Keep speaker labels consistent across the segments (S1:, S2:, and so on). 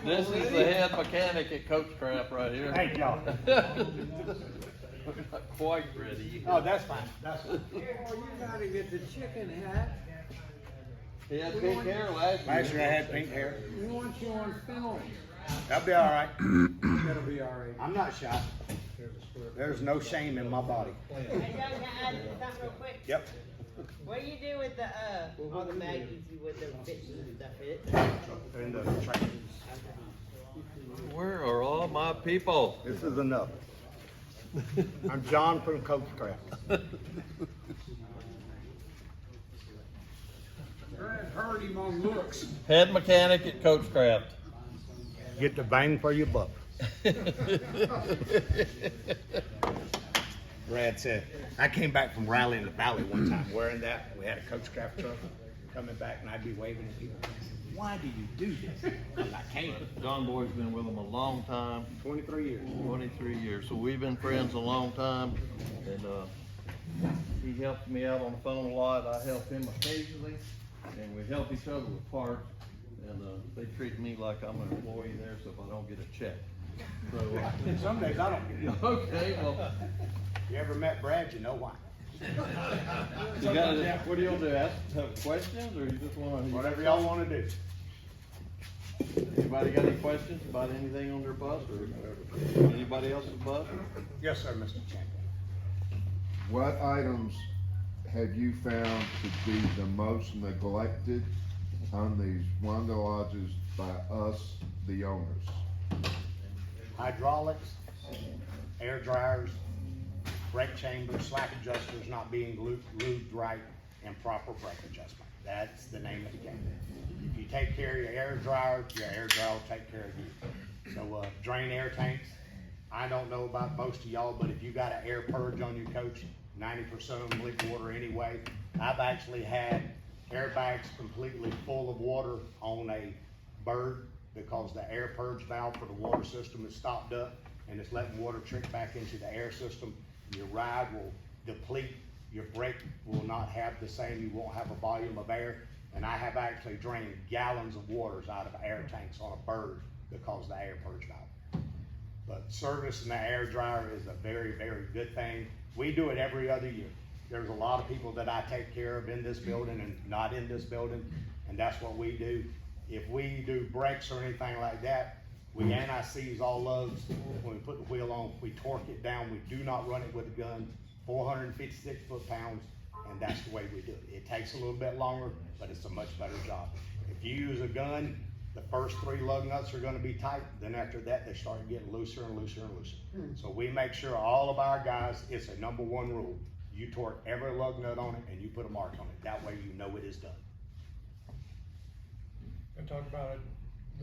S1: This is the head mechanic at Coachcraft right here.
S2: Thank y'all.
S1: Not quite ready.
S2: Oh, that's fine, that's fine.
S3: Oh, you gotta get the chicken hat.
S1: He had pink hair last year.
S2: Last year I had pink hair.
S3: We want you on film.
S2: That'll be all right.
S3: That'll be all right.
S2: I'm not shy. There's no shame in my body.
S4: Hey, Doug, can I add something real quick?
S2: Yep.
S4: What do you do with the, all the baggies with the fish and stuff in it?
S2: They're in the trash.
S1: Where are all my people?
S2: This is enough. I'm John from Coachcraft.
S3: Brad heard him on looks.
S1: Head mechanic at Coachcraft.
S2: Get the bang for your buck. Brad said, I came back from Raleigh in the Valley one time wearing that. We had a Coachcraft truck coming back and I'd be waving at people. Why do you do this? I can't.
S1: Johnboy's been with them a long time.
S2: 23 years.
S1: 23 years. So we've been friends a long time. And he helps me out on the phone a lot. I help him occasionally. And we help each other with parts. And they treat me like I'm an employee there, so if I don't get a check. So,
S2: Some days I don't get it.
S1: okay, well.
S2: You ever met Brad, you know why.
S1: What do you do? Ask questions, or you just want to?
S2: Whatever y'all want to do.
S1: Anybody got any questions about anything on their bus, or anybody else's bus?
S2: Yes, sir, Mr. Champion.
S5: What items have you found to be the most neglected on these Wanderlodges by us, the owners?
S2: Hydraulics, air dryers, brake chambers, slack adjusters not being lubed right, and proper brake adjustment. That's the name of the game. If you take care of your air dryer will take care of you. So drain air tanks. I don't know about most of y'all, but if you got an air purge on your coach, 90% of them leak water anyway. I've actually had airbags completely full of water on a bird because the air purge valve for the water system is stopped up and it's letting water trick back into the air system. Your ride will deplete, your brake will not have the same, you won't have a volume of air. And I have actually drained gallons of waters out of air tanks on a bird because of the air purge valve. But servicing the air dryer is a very, very good thing. We do it every other year. There's a lot of people that I take care of in this building and not in this building, and that's what we do. If we do brakes or anything like that, we anti-seize all those. When we put the wheel on, we torque it down. We do not run it with a gun, 456 foot-pounds, and that's the way we do it. It takes a little bit longer, but it's a much better job. If you use a gun, the first 3 lug nuts are gonna be tight, then after that, they start getting looser and looser and looser. So we make sure all of our guys, it's a #1 rule. You torque every lug nut on it and you put a mark on it. That way you know it is done.
S6: And talk about it,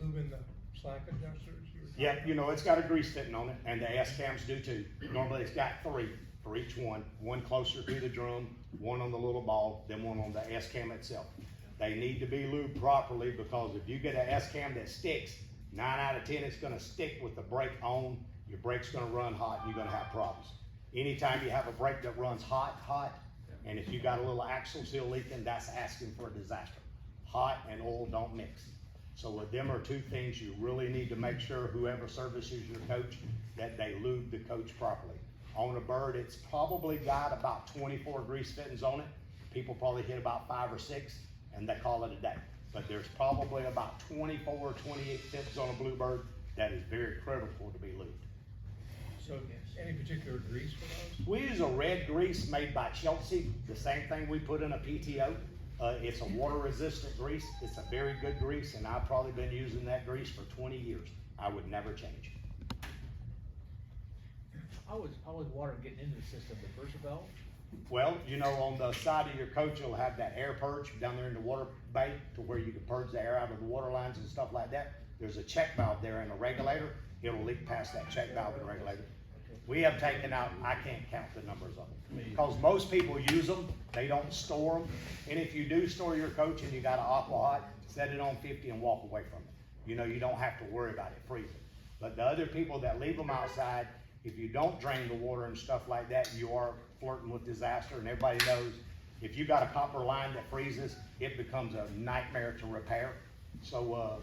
S6: moving the slack adjusters.
S2: Yeah, you know, it's got a grease fitting on it, and the S-cams do too. Normally it's got 3 for each one closer to the drum, 1 on the little ball, then 1 on the S-cam itself. They need to be lubed properly because if you get an S-cam that sticks, 9 out of 10 it's gonna stick with the brake on, your brake's gonna run hot, and you're gonna have problems. Anytime you have a brake that runs hot, and if you got a little axle seal leaking, that's asking for a disaster. Hot and oil don't mix. So with them are 2 things you really need to make sure whoever services your coach, that they lube the coach properly. On a bird, it's probably got about 24 grease fittings on it. People probably hit about 5 or 6 and they call it a day. But there's probably about 24 or 28 fittings on a bluebird that is very critical to be lubed.
S6: So any particular grease for those?
S2: We use a red grease made by Chelsea, the same thing we put in a PTO. It's a water resistant grease. It's a very good grease, and I've probably been using that grease for 20 years. I would never change.
S7: How is water getting into the system, the pressure valve?
S2: Well, you know, on the side of your coach, you'll have that air purge down there in the water bay to where you can purge the air out of the water lines and stuff like that. There's a check valve there and a regulator. It'll leak past that check valve and regulator. We have taken out, I can't count the numbers of them, because most people use them, they don't store them. And if you do store your coach and you got an aqua hot, set it on 50 and walk away from it. You know, you don't have to worry about it freezing. But the other people that leave them outside, if you don't drain the water and stuff like that, you are flirting with disaster. And everybody knows if you got a copper line that freezes, it becomes a nightmare to repair. So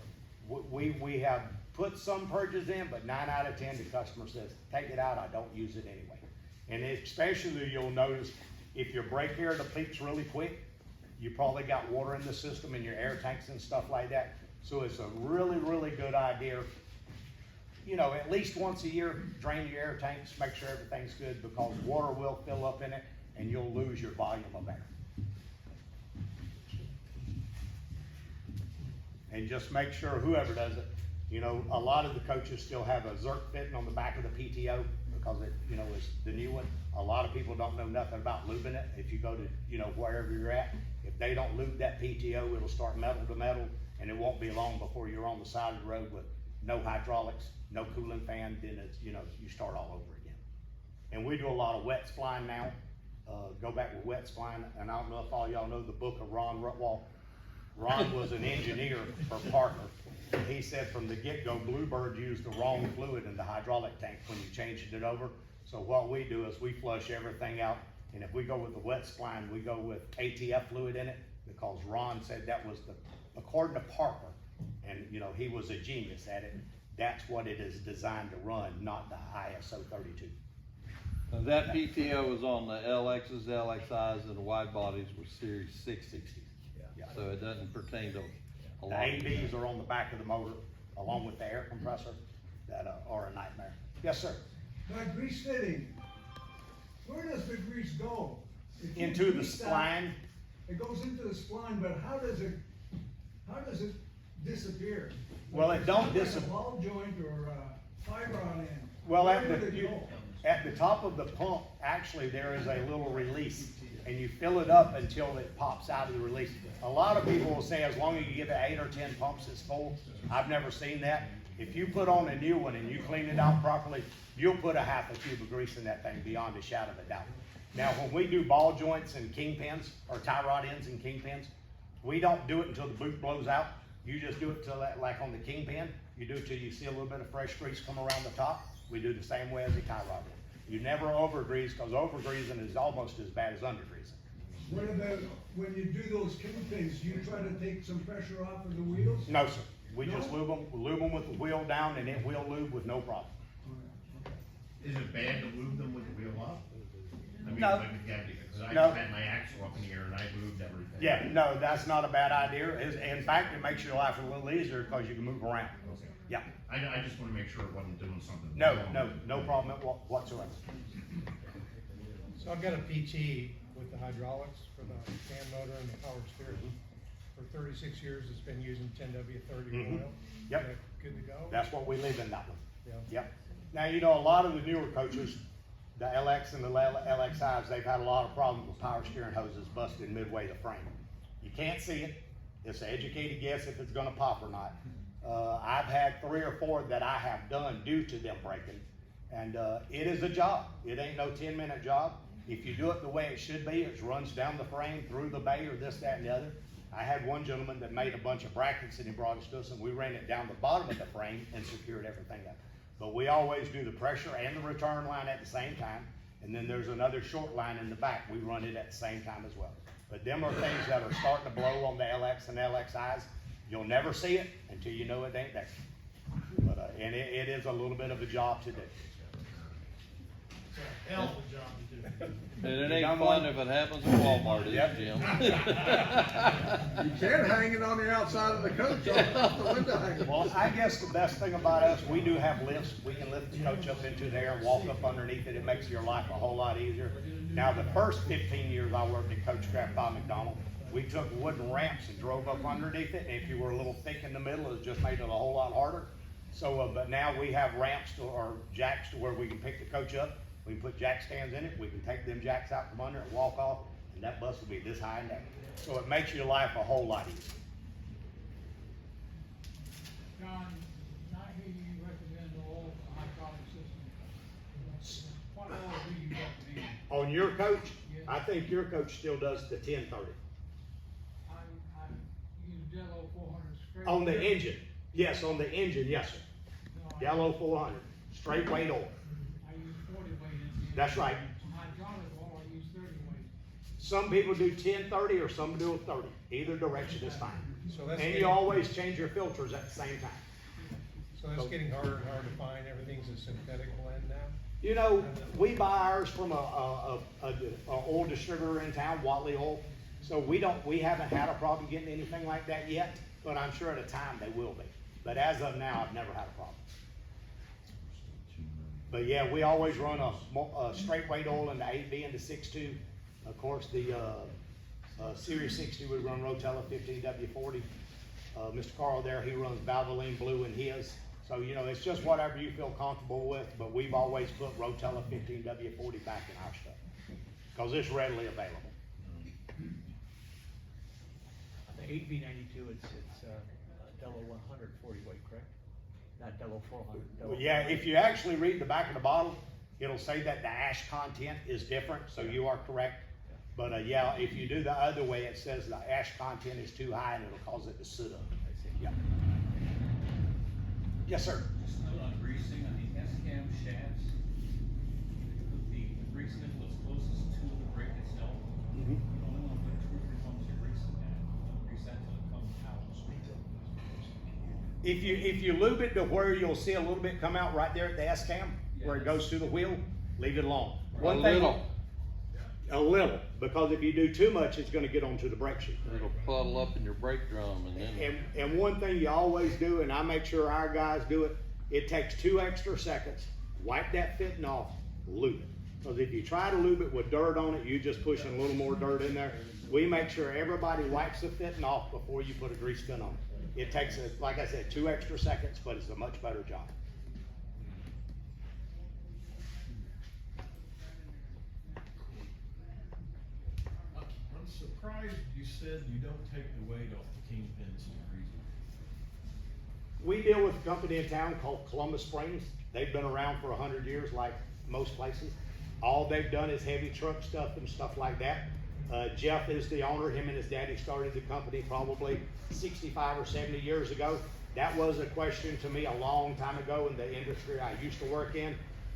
S2: we have put some purges in, but 9 out of 10, the customer says, take it out, I don't use it anyway. And especially you'll notice, if your brake air depletes really quick, you probably got water in the system in your air tanks and stuff like that. So it's a really, really good idea, you know, at least once a year, drain your air tanks, make sure everything's good, because water will fill up in it and you'll lose your volume of air. And just make sure whoever does it, you know, a lot of the coaches still have a Zerk fitting on the back of the PTO because it, you know, is the new one. A lot of people don't know nothing about lubing it. If you go to, you know, wherever you're at, if they don't lube that PTO, it'll start metal to metal, and it won't be long before you're on the side of the road with no hydraulics, no cooling fan, then it's, you know, you start all over again. And we do a lot of wet spline now. Go back with wet spline, and I don't know if all y'all know the book of Ron Rutwall. Ron was an engineer for Parker. He said from the get-go, Bluebird used the wrong fluid in the hydraulic tank when you changed it over. So what we do is we flush everything out, and if we go with the wet spline, we go with ATF fluid in it, because Ron said that was the, according to Parker, and you know, he was a genius at it, that's what it is designed to run, not the ISO 32.
S1: Now, that PTO was on the LXs, LXIs, and the wide bodies were Series 660s.
S2: Yeah.
S1: So it doesn't pertain to a
S2: The
S1: lot of.
S2: ABs are on the back of the motor, along with the air compressor, that are a nightmare. Yes, sir.
S8: That grease fitting, where does the grease go? If you
S2: Into the
S8: grease that,
S2: spline.
S8: It goes into the spline, but how does it disappear?
S2: Well, it don't
S8: Like a
S2: disappear.
S8: ball joint or a fiber on end.
S2: Well,
S8: Where
S2: at
S8: would it go?
S2: the top of the pump, actually, there is a little release, and you fill it up until it pops out of the release. A lot of people will say as long as you give it 8 or 10 pumps, it's full. I've never seen that. If you put on a new one and you clean it out properly, you'll put a half a tube of grease in that thing beyond a shadow of a doubt. Now, when we do ball joints and kingpins, or tie rod ends and kingpins, we don't do it until the boot blows out. You just do it till that, like on the kingpin, you do it till you see a little bit of fresh grease come around the top. We do the same way as a tie rod end. You never overgrease, because overgreasing is almost as bad as undergreasing.
S8: What about when you do those kingpins, you try to take some pressure off of the wheels?
S2: No, sir. We
S8: No?
S2: just lube them with the wheel down, and it will lube with no problem.
S9: Is it bad to lube them with the wheel up? I mean,
S2: No.
S9: like if you have to, cause I
S2: No.
S9: had my axle up in the air and I lubed everything.
S2: Yeah, no, that's not a bad idea. In fact, it makes your life a little easier because you can move around.
S9: Okay.
S2: Yeah,
S9: I just wanna make sure it wasn't doing something.
S2: no,
S9: wrong.
S2: no problem whatsoever.
S6: So I've got a PT with the hydraulics for the fan motor and the power steering. For 36 years, it's been using 10W30
S2: Mhm.
S6: oil.
S2: Yep.
S6: Is that good to go?
S2: That's what we leave in that one.
S6: Yeah.
S2: Yep. Now, you know, a lot of the newer coaches, the LX and the LXIs, they've had a lot of problems with power steering hoses busting midway the frame. You can't see it. It's an educated guess if it's gonna pop or not. I've had 3 or 4 that I have done due to them breaking. And it is a job. It ain't no 10-minute job. If you do it the way it should be, it runs down the frame, through the bay, or this, that, and the other. I had one gentleman that made a bunch of brackets and he brought it to us, and we ran it down the bottom of the frame and secured everything up. But we always do the pressure and the return line at the same time, and then there's another short line in the back. We run it at the same time as well. But them are things that are starting to blow on the LX and LXIs. You'll never see it until you know it ain't there. But, and it is a little bit of a job to do.
S6: Hell of a job to do.
S1: And it
S2: You
S1: ain't
S2: done
S1: fun
S2: one?
S1: if it happens at Walmart, is
S2: Yep.
S1: it, Jim?
S5: You can hang it on the outside of the coach off the window hanger.
S2: Well, I guess the best thing about us, we do have lifts. We can lift the coach up into there and walk up underneath it. It makes your life a whole lot easier. Now, the first 15 years I worked at Coachcraft by McDonald, we took wooden ramps and drove up underneath it. And if you were a little thick in the middle, it just made it a whole lot harder. So, but now we have ramps or jacks to where we can pick the coach up. We can put jack stands in it. We can take them jacks out from under it, walk off, and that bus will be this high and down. So it makes your life a whole lot easier.
S3: John, I hear you recommend all hydraulic systems. What oil do you recommend?
S2: On your coach, I think your coach still does the 1030.
S3: I use Dello 400 straight.
S2: On the engine, yes, on the engine, yes, sir.
S3: No,
S2: Dello 400, straight weight oil.
S3: I use 40 weight in.
S2: That's right.
S3: Hydraulic oil, I use 30 weight.
S2: Some people do 1030 or some do a 30. Either direction is fine.
S6: So that's
S2: And
S6: the-
S2: you always change your filters at the same time.
S6: So it's getting harder and harder to find, everything's a synthetic blend now?
S2: You know, we buy ours from a oil distributor in town, Watley Oil. So we haven't had a problem getting anything like that yet, but I'm sure at a time they will be. But as of now, I've never had a problem. But yeah, we always run a straight weight oil in the 8B and the 6.2. Of course, the Series 60, we run Rotella 15W40. Mr. Carl there, he runs Valvoline Blue in his. So, you know, it's just whatever you feel comfortable with, but we've always put Rotella 15W40 back in our stuff, because it's readily available.
S7: On the 8B92, it's Dello 100 40 weight, correct? Not Dello 400. Dello
S2: Well, yeah,
S7: 400.
S2: if you actually read the back of the bottle, it'll say that the ash content is different, so you are correct. But yeah, if you do the other way, it says the ash content is too high and it'll cause it to sit up.
S7: I see.
S2: Yeah. Yes, sir.
S10: Just a note on greasing, on the S-cam shafts, the grease nipple is closest to the brake itself. You only want to put 2 or 3 pumps of grease in that, grease that till it comes out.
S2: If you lube it to where you'll see a little bit come out right there at the S-cam, where it goes through the wheel, leave it alone. One thing, a little, because if you do too much, it's gonna get onto the brake shoe.
S1: It'll puddle up in your brake drum and then.
S2: And one thing you always do, and I make sure our guys do it, it takes 2 extra seconds, wipe that fitting off, lube it. Because if you try to lube it with dirt on it, you're just pushing a little more dirt in there. We make sure everybody wipes the fitting off before you put a grease gun on it. It takes, like I said, 2 extra seconds, but it's a much better job.
S11: I'm surprised you said you don't take the weight off the kingpins and greasers.
S2: We deal with a company in town called Columbus Springs. They've been around for 100 years, like most places. All they've done is heavy truck stuff and stuff like that. Jeff is the owner. Him and his daddy started the company probably 65 or 70 years ago. That was a question to me a long time ago in the industry I used to work in.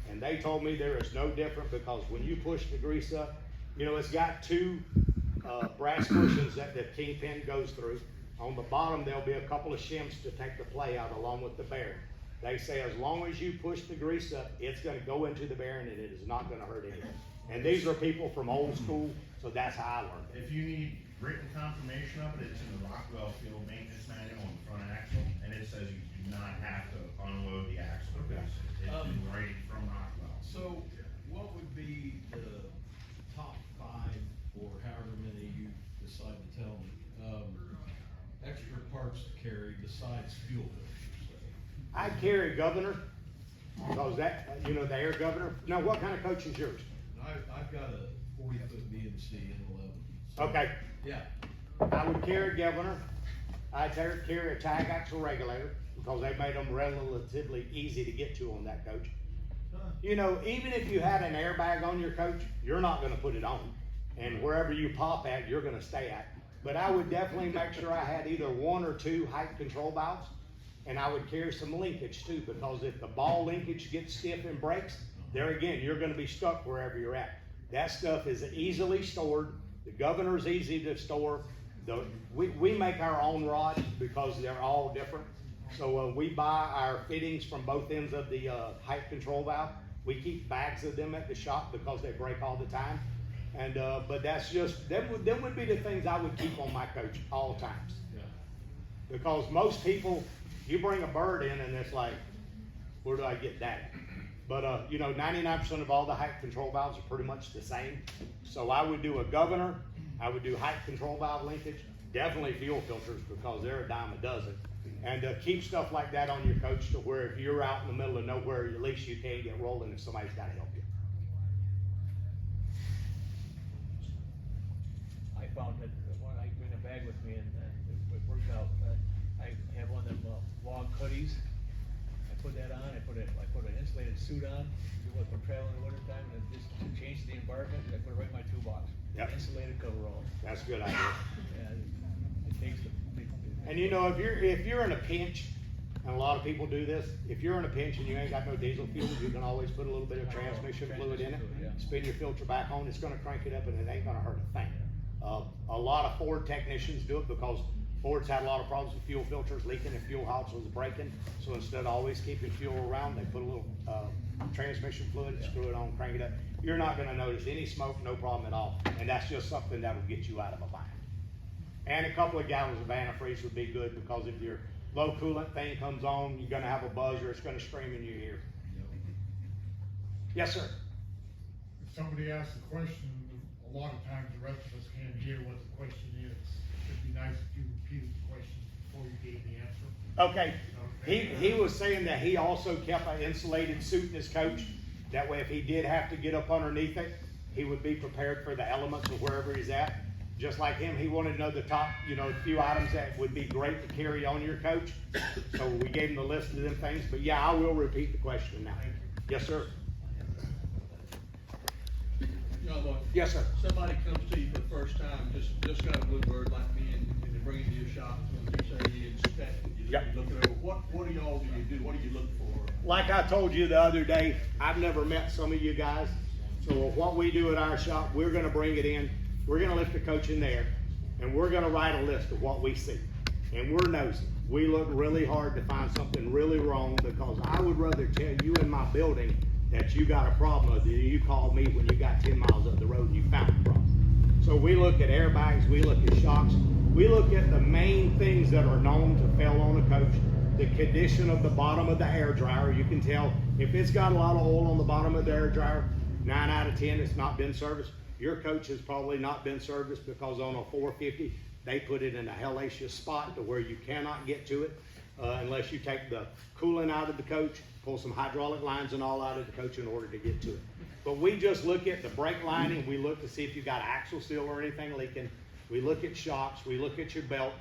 S2: And they told me there is no different, because when you push the grease up, you know, it's got 2 brass cushions that the kingpin goes through. On the bottom, there'll be a couple of shims to take the play out along with the bearing. They say as long as you push the grease up, it's gonna go into the bearing and it is not gonna hurt anything. And these are people from old school, so that's how I learned it.
S9: If you need written confirmation of it, it's in the Rockwell Field Maintenance Manual on the front axle, and it says you do not have to unload the axle. It's in writing from Rockwell.
S11: So what would be the top 5, or however many you decide to tell me, extra parts to carry besides fuel filters?
S2: I carry governor, because that, you know, the air governor. Now, what kind of coach is yours?
S11: I've got a 40-foot BMC in 11. So,
S2: Okay,
S11: yeah,
S2: I would carry governor. I'd carry a tag axle regulator, because they made them relatively easy to get to on that coach. You know, even if you had an airbag on your coach, you're not gonna put it on. And wherever you pop at, you're gonna stay at. But I would definitely make sure I had either 1 or 2 height control valves. And I would carry some linkage too, because if the ball linkage gets stiff and breaks, there again, you're gonna be stuck wherever you're at. That stuff is easily stored. The governor's easy to store. We make our own rods because they're all different. So we buy our fittings from both ends of the height control valve. We keep bags of them at the shop because they break all the time. And but that's just, them would be the things I would keep on my coach all times.
S11: yeah.
S2: Because most people, you bring a bird in and it's like, where do I get that? But you know, 99% of all the height control valves are pretty much the same. So I would do a governor, I would do height control valve linkage, definitely fuel filters because they're a dime a dozen. And keep stuff like that on your coach to where if you're out in the middle of nowhere, at least you can get rolling if somebody's gotta help you.
S7: I found that when I bring a bag with me and it works out, I have one of them WOG hoodies. I put that on, I put an insulated suit on, do what for traveling in the winter time, and just to change the environment, I put it right in my toolbox.
S2: Yep.
S7: Insulated coverall.
S2: That's a good idea.
S7: And it takes the.
S2: And you know, if you're in a pinch, and a lot of people do this, if you're in a pinch and you ain't got no diesel fuel, you can always put a little bit of transmission fluid in it, spin your filter back on, it's gonna crank it up and it ain't gonna hurt a thing. A lot of Ford technicians do it because Ford's had a lot of problems with fuel filters leaking and fuel housings breaking, so instead of always keeping fuel around, they put a little, transmission fluid, screw it on, crank it up. You're not gonna notice any smoke, no problem at all, and that's just something that will get you out of a bind. And a couple of gallons of antifreeze would be good, because if your low coolant thing comes on, you're gonna have a buzzer, it's gonna scream in your ear. Yes, sir.
S12: If somebody asks a question, a lot of times the rest of us can't hear what the question is. It'd be nice if you repeated the question before you gave the answer.
S2: Okay, he was saying that he also kept an insulated suit in his coach. That way if he did have to get up underneath it, he would be prepared for the elements of wherever he's at. Just like him, he wanted to know the top, few items that would be great to carry on your coach. So we gave him the list of them things, but yeah, I will repeat the question now. Yes, sir.
S13: Johnboy.
S2: Yes, sir.
S13: Somebody comes to you for the first time, just got a Bluebird like me, and they bring it to your shop, and you say you inspect it, you look it over. What do y'all do? What do you look for?
S2: Like I told you the other day, I've never met some of you guys. So what we do at our shop, we're gonna bring it in, we're gonna lift the coach in there, and we're gonna write a list of what we see. And we're nosy. We look really hard to find something really wrong, because I would rather tell you in my building that you got a problem than you call me when you got 10 miles up the road and you found a problem. So we look at airbags, we look at shocks, we look at the main things that are known to fail on a coach. The condition of the bottom of the air dryer, you can tell if it's got a lot of oil on the bottom of the air dryer, 9 out of 10 it's not been serviced. Your coach has probably not been serviced, because on a 450, they put it in a hellacious spot to where you cannot get to it unless you take the coolant out of the coach, pull some hydraulic lines and all out of the coach in order to get to it. But we just look at the brake lining, we look to see if you got axle seal or anything leaking. We look at shocks, we look at your belt.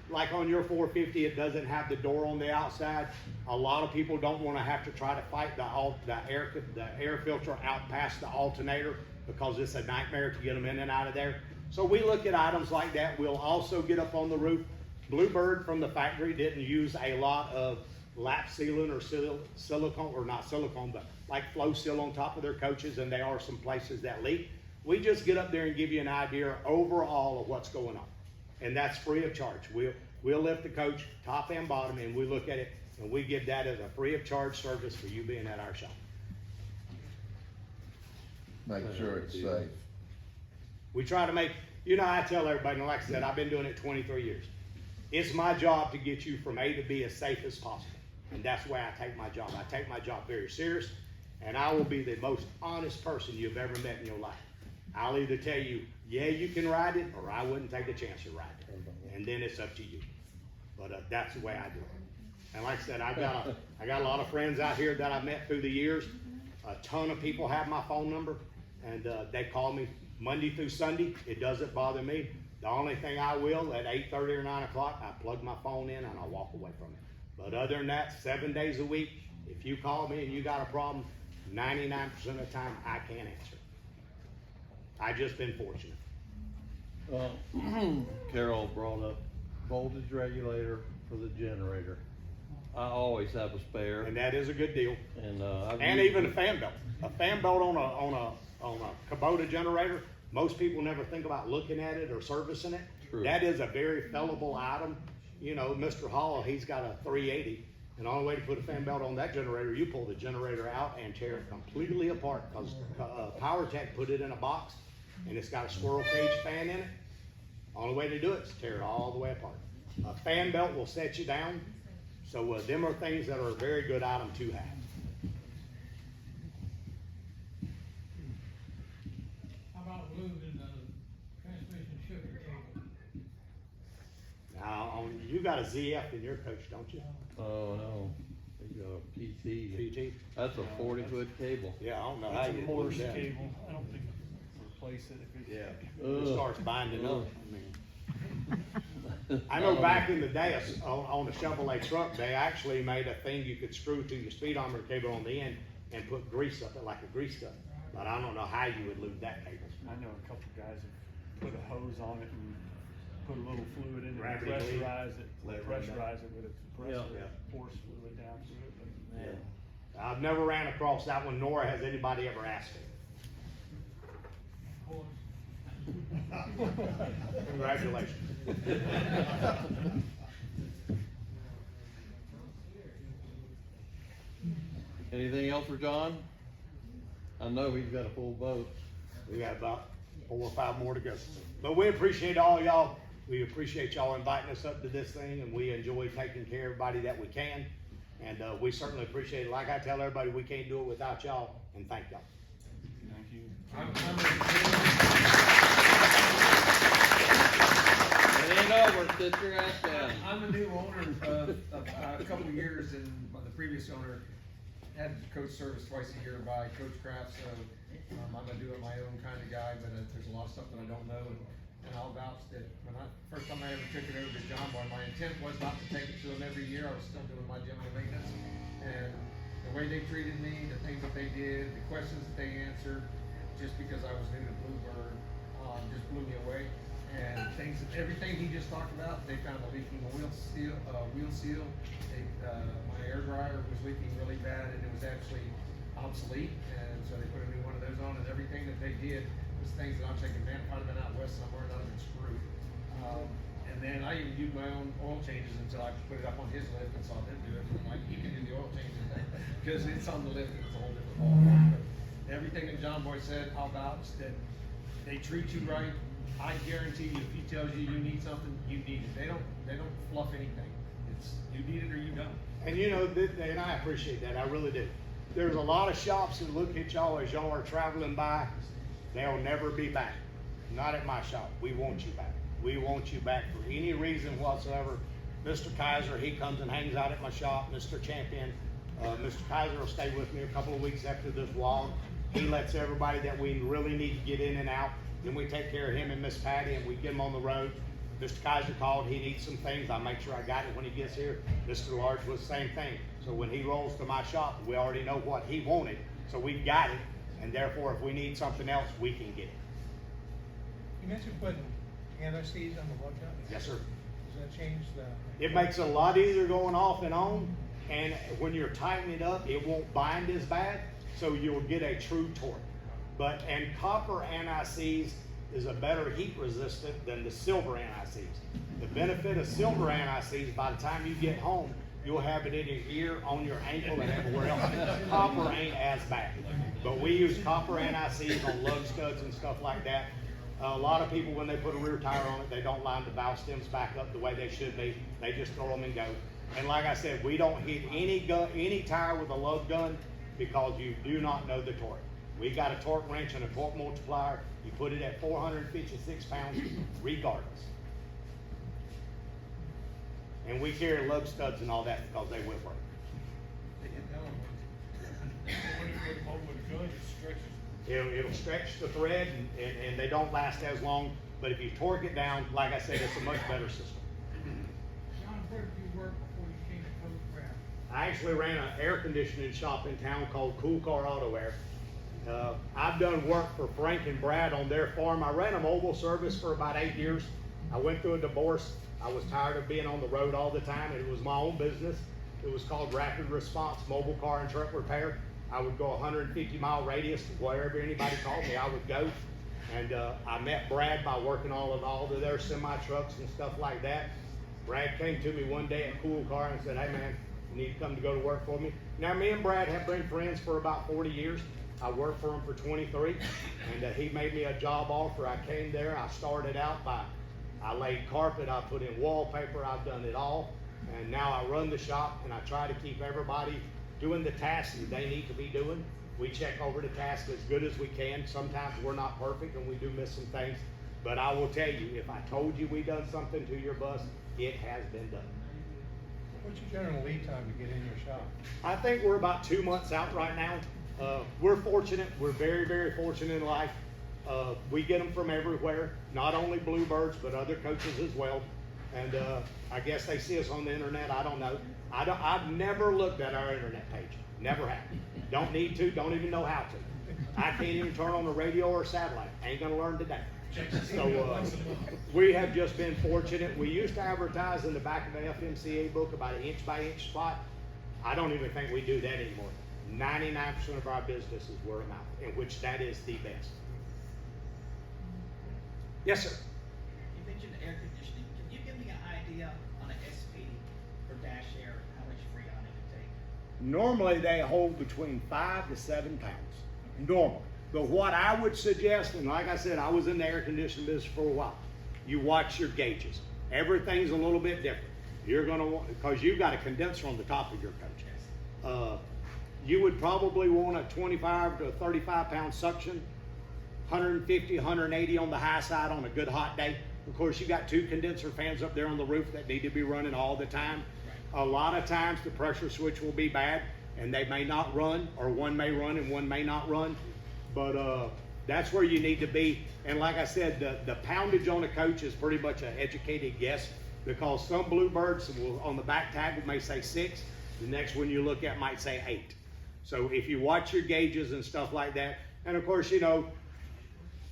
S2: Like on your 450, it doesn't have the door on the outside. A lot of people don't want to have to try to fight the air filter out past the alternator, because it's a nightmare to get them in and out of there. So we look at items like that. We'll also get up on the roof. Bluebird from the factory didn't use a lot of lap sealant or silicone, or not silicone, but like flow seal on top of their coaches, and there are some places that leak. We just get up there and give you an idea overall of what's going on, and that's free of charge. We'll lift the coach top and bottom, and we look at it, and we give that as a free of charge service for you being at our shop.
S5: Make sure it's safe.
S2: We try to make, I tell everybody, and like I said, I've been doing it 23 years. It's my job to get you from A to B as safe as possible. And that's the way I take my job. I take my job very serious, and I will be the most honest person you've ever met in your life. I'll either tell you, yeah, you can ride it, or I wouldn't take a chance of riding it. And then it's up to you. But that's the way I do it. And like I said, I got a lot of friends out here that I've met through the years. A ton of people have my phone number, and they call me Monday through Sunday. It doesn't bother me. The only thing I will, at 8:30 or 9 o'clock, I plug my phone in and I walk away from it. But other than that, 7 days a week, if you call me and you got a problem, 99% of the time I can't answer. I just been fortunate.
S1: Carol brought up voltage regulator for the generator. I always have a spare.
S2: And that is a good deal.
S1: And
S2: Even a fan belt. A fan belt on a Kubota generator, most people never think about looking at it or servicing it.
S1: True.
S2: That is a very fellable item. Mr. Hall, he's got a 380, and the only way to put a fan belt on that generator, you pull the generator out and tear it completely apart, because PowerTech put it in a box, and it's got a squirrel cage fan in it. Only way to do it is tear it all the way apart. A fan belt will set you down, so them are things that are a very good item to have.
S3: How about losing the transmission shipping cable?
S2: Now, you got a ZF in your coach, don't you?
S1: Oh, no, you got a PT.
S2: PT?
S1: That's a 40-foot cable.
S2: Yeah, I don't know how you
S7: Morse
S2: lose that.
S7: cable, I don't think replace it if it's.
S2: It starts binding up. I know back in the day, on a Chevrolet truck, they actually made a thing you could screw to your speed armor cable on the end and put grease up it like a grease gun. But I don't know how you would lose that cable.
S7: I know a couple guys have put a hose on it and put a little fluid in it and
S2: Gravity leak.
S7: pressurize it with a compressor, force fluid down through it, but man.
S2: I've never ran across that one, nor has anybody ever asked me.
S3: Of course.
S2: Congratulations.
S1: Anything else for John? I know he's got a full boat.
S2: We got about 4 or 5 more to go. But we appreciate all y'all. We appreciate y'all inviting us up to this thing, and we enjoy taking care of everybody that we can. And we certainly appreciate it. Like I tell everybody, we can't do it without y'all, and thank y'all.
S1: Thank you. It ain't over, sit your ass down.
S14: I'm a new owner of a couple of years, and the previous owner had coach service twice a year by Coachcraft, so I'm a do it my own kind of guy, but there's a lot of stuff that I don't know, and I'll vouch that first time I ever took it over to Johnboy, my intent was not to take it to him every year. I was still doing my general maintenance, and the way they treated me, the things that they did, the questions that they answered, just because I was new to Bluebird, just blew me away. And everything he just talked about, they found a leaking wheel seal. My air dryer was leaking really bad, and it was actually obsolete. And so they put a new one of those on, and everything that they did was things that I'm thinking, man, if I'd have been out west somewhere, I'd have been screwed. And then I even used my own oil changes until I put it up on his lift and saw them do it. And I'm like, you can do the oil changes because it's on the lift, and it's a whole different ballgame. But everything that Johnboy said, I'll vouch that they treat you right. I guarantee you, if he tells you you need something, you need it. They don't fluff anything. It's you need it or you don't.
S2: And you know, and I appreciate that, I really do. There's a lot of shops that look at y'all as y'all are traveling by. They'll never be back. Not at my shop. We want you back. We want you back for any reason whatsoever. Mr. Kaiser, he comes and hangs out at my shop. Mr. Champion, Mr. Kaiser will stay with me a couple of weeks after this WOG. He lets everybody that we really need to get in and out. Then we take care of him and Miss Patty, and we get him on the road. Mr. Kaiser called, he needs some things, I make sure I got it when he gets here. Mr. Large was the same thing. So when he rolls to my shop, we already know what he wanted, so we've got it, and therefore if we need something else, we can get it.
S6: You mentioned putting anti-seize on the WOG gun?
S2: Yes, sir.
S6: Does that change the?
S2: It makes it a lot easier going off and on, and when you're tightening it up, it won't bind as bad, so you'll get a true torque. And copper anti-seize is a better heat resistant than the silver anti-seize. The benefit of silver anti-seize, by the time you get home, you'll have it in your ear, on your ankle, and everywhere else. Copper ain't as bad. But we use copper anti-seize on lug studs and stuff like that. A lot of people, when they put a rear tire on it, they don't line the valve stems back up the way they should be. They just throw them and go. And like I said, we don't hit any tire with a lug gun because you do not know the torque. We got a torque wrench and a torque multiplier. You put it at 456 pounds regardless. And we carry lug studs and all that because they will work. It'll stretch the thread and they don't last as long, but if you torque it down, like I said, it's a much better system.
S3: John, where did you work before you came to Coachcraft?
S2: I actually ran an air conditioning shop in town called Cool Car Auto Air. I've done work for Frank and Brad on their farm. I ran a mobile service for about 8 years. I went through a divorce. I was tired of being on the road all the time. It was my own business. It was called Rapid Response Mobile Car and Truck Repair. I would go 150-mile radius to wherever anybody called me, I would go. And I met Brad by working all of their semi-trucks and stuff like that. Brad came to me one day at Cool Car and said, hey man, you need to come to go to work for me. Now me and Brad have been friends for about 40 years. I worked for him for 23, and he made me a job offer. I came there, I started out I laid carpet, I put in wallpaper, I've done it all. And now I run the shop, and I try to keep everybody doing the tasks that they need to be doing. We check over the tasks as good as we can. Sometimes we're not perfect, and we do miss some things. But I will tell you, if I told you we done something to your bus, it has been done.
S6: What's your general lead time to get in your shop?
S2: I think we're about 2 months out right now. We're fortunate. We're very, very fortunate in life. We get them from everywhere, not only Bluebirds, but other coaches as well. And I guess they see us on the internet. I don't know. I've never looked at our internet page. Never have. Don't need to. Don't even know how to. I can't even turn on the radio or satellite. Ain't gonna learn today. So we have just been fortunate. We used to advertise in the back of the FMCA book about an inch-by-inch spot. I don't even think we do that anymore. 99% of our business is word of mouth, in which that is the best. Yes, sir.
S15: You mentioned air conditioning. Can you give me an idea on an SP for dash air, how much freon it would take?
S2: Normally, they hold between 5 to 7 pounds, normally. But what I would suggest, and like I said, I was in the air conditioning business for a while, you watch your gauges. Everything's a little bit different. You're gonna want, because you've got a condenser on the top of your coach. You would probably want a 25 to 35 pound suction, 150, 180 on the high side on a good hot day. Of course, you got 2 condenser fans up there on the roof that need to be running all the time. A lot of times the pressure switch will be bad and they may not run, or one may run and one may not run. But that's where you need to be. And like I said, the poundage on a coach is pretty much an educated guess, because some Bluebirds will, on the back tag may say 6, the next one you look at might say 8. So if you watch your gauges and stuff like that, and of course, you know,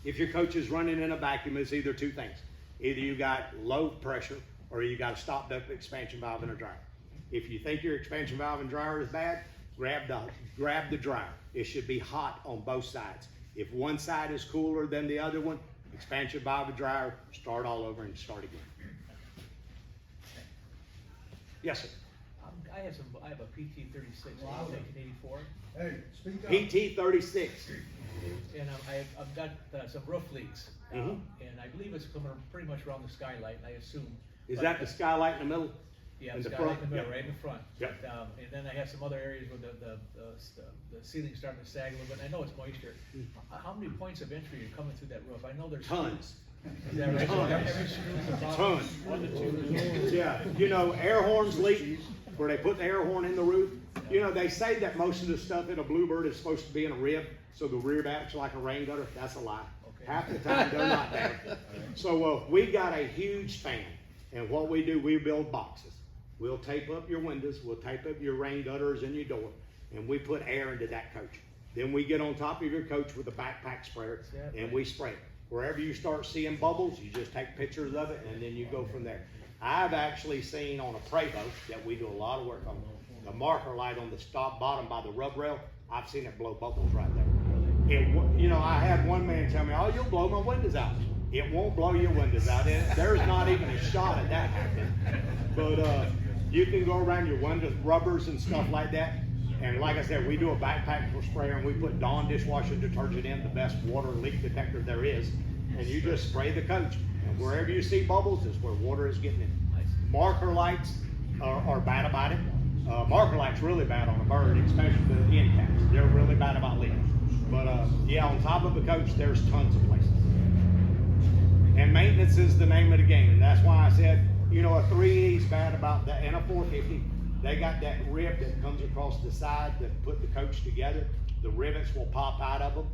S2: if your coach is running in a vacuum, it's either 2 things. Either you got low pressure or you got a stopped up expansion valve in a dryer. If you think your expansion valve and dryer is bad, grab the dryer. It should be hot on both sides. If one side is cooler than the other one, expansion valve and dryer, start all over and start again. Yes, sir.
S7: I have a PT 36, I think in 84.
S8: Hey, speak up.
S2: PT 36.
S7: And I've got some roof leaks. And I believe it's coming pretty much around the skylight, I assume.
S2: Is that the skylight in the middle?
S7: Yeah,
S2: in
S7: the
S2: the
S7: skylight
S2: front?
S7: in the middle,
S2: Yep.
S7: right in the front.
S2: Yep.
S7: And then I have some other areas where the ceiling's starting to sag a little bit. I know it's moisture. How many points of entry are coming through that roof? I know there's
S2: Tons.
S7: Is that right? So
S2: Tons.
S7: every screw's about
S2: Tons.
S7: 1 to 2.
S2: Yeah, you know, air horns leak, where they put the air horn in the roof. You know, they say that most of the stuff in a Bluebird is supposed to be in a rib, so the rib acts like a rain gutter. That's a lie.
S7: Okay.
S2: Half the time they're not there. So we got a huge fan, and what we do, we build boxes. We'll tape up your windows, we'll tape up your rain gutters and your door, and we put air into that coach. Then we get on top of your coach with a backpack sprayer, and we spray it. Wherever you start seeing bubbles, you just take pictures of it, and then you go from there. I've actually seen on a prey boat that we do a lot of work on, the marker light on the stop bottom by the rub rail, I've seen it blow bubbles right there. You know, I had one man tell me, oh, you'll blow my windows out. It won't blow your windows out. There's not even a shot at that happening. But you can go around your windows, rubbers and stuff like that. And like I said, we do a backpack sprayer, and we put Dawn dishwasher detergent in, the best water leak detector there is. And you just spray the coach. And wherever you see bubbles is where water is getting in. Marker lights are bad about it. Marker lights really bad on a bird, especially the end caps. They're really bad about leaking. But yeah, on top of a coach, there's tons of places. And maintenance is the name of the game. And that's why I said, you know, a 3E's bad about that, and a 450. They got that rib that comes across the side that put the coach together. The rivets will pop out of them.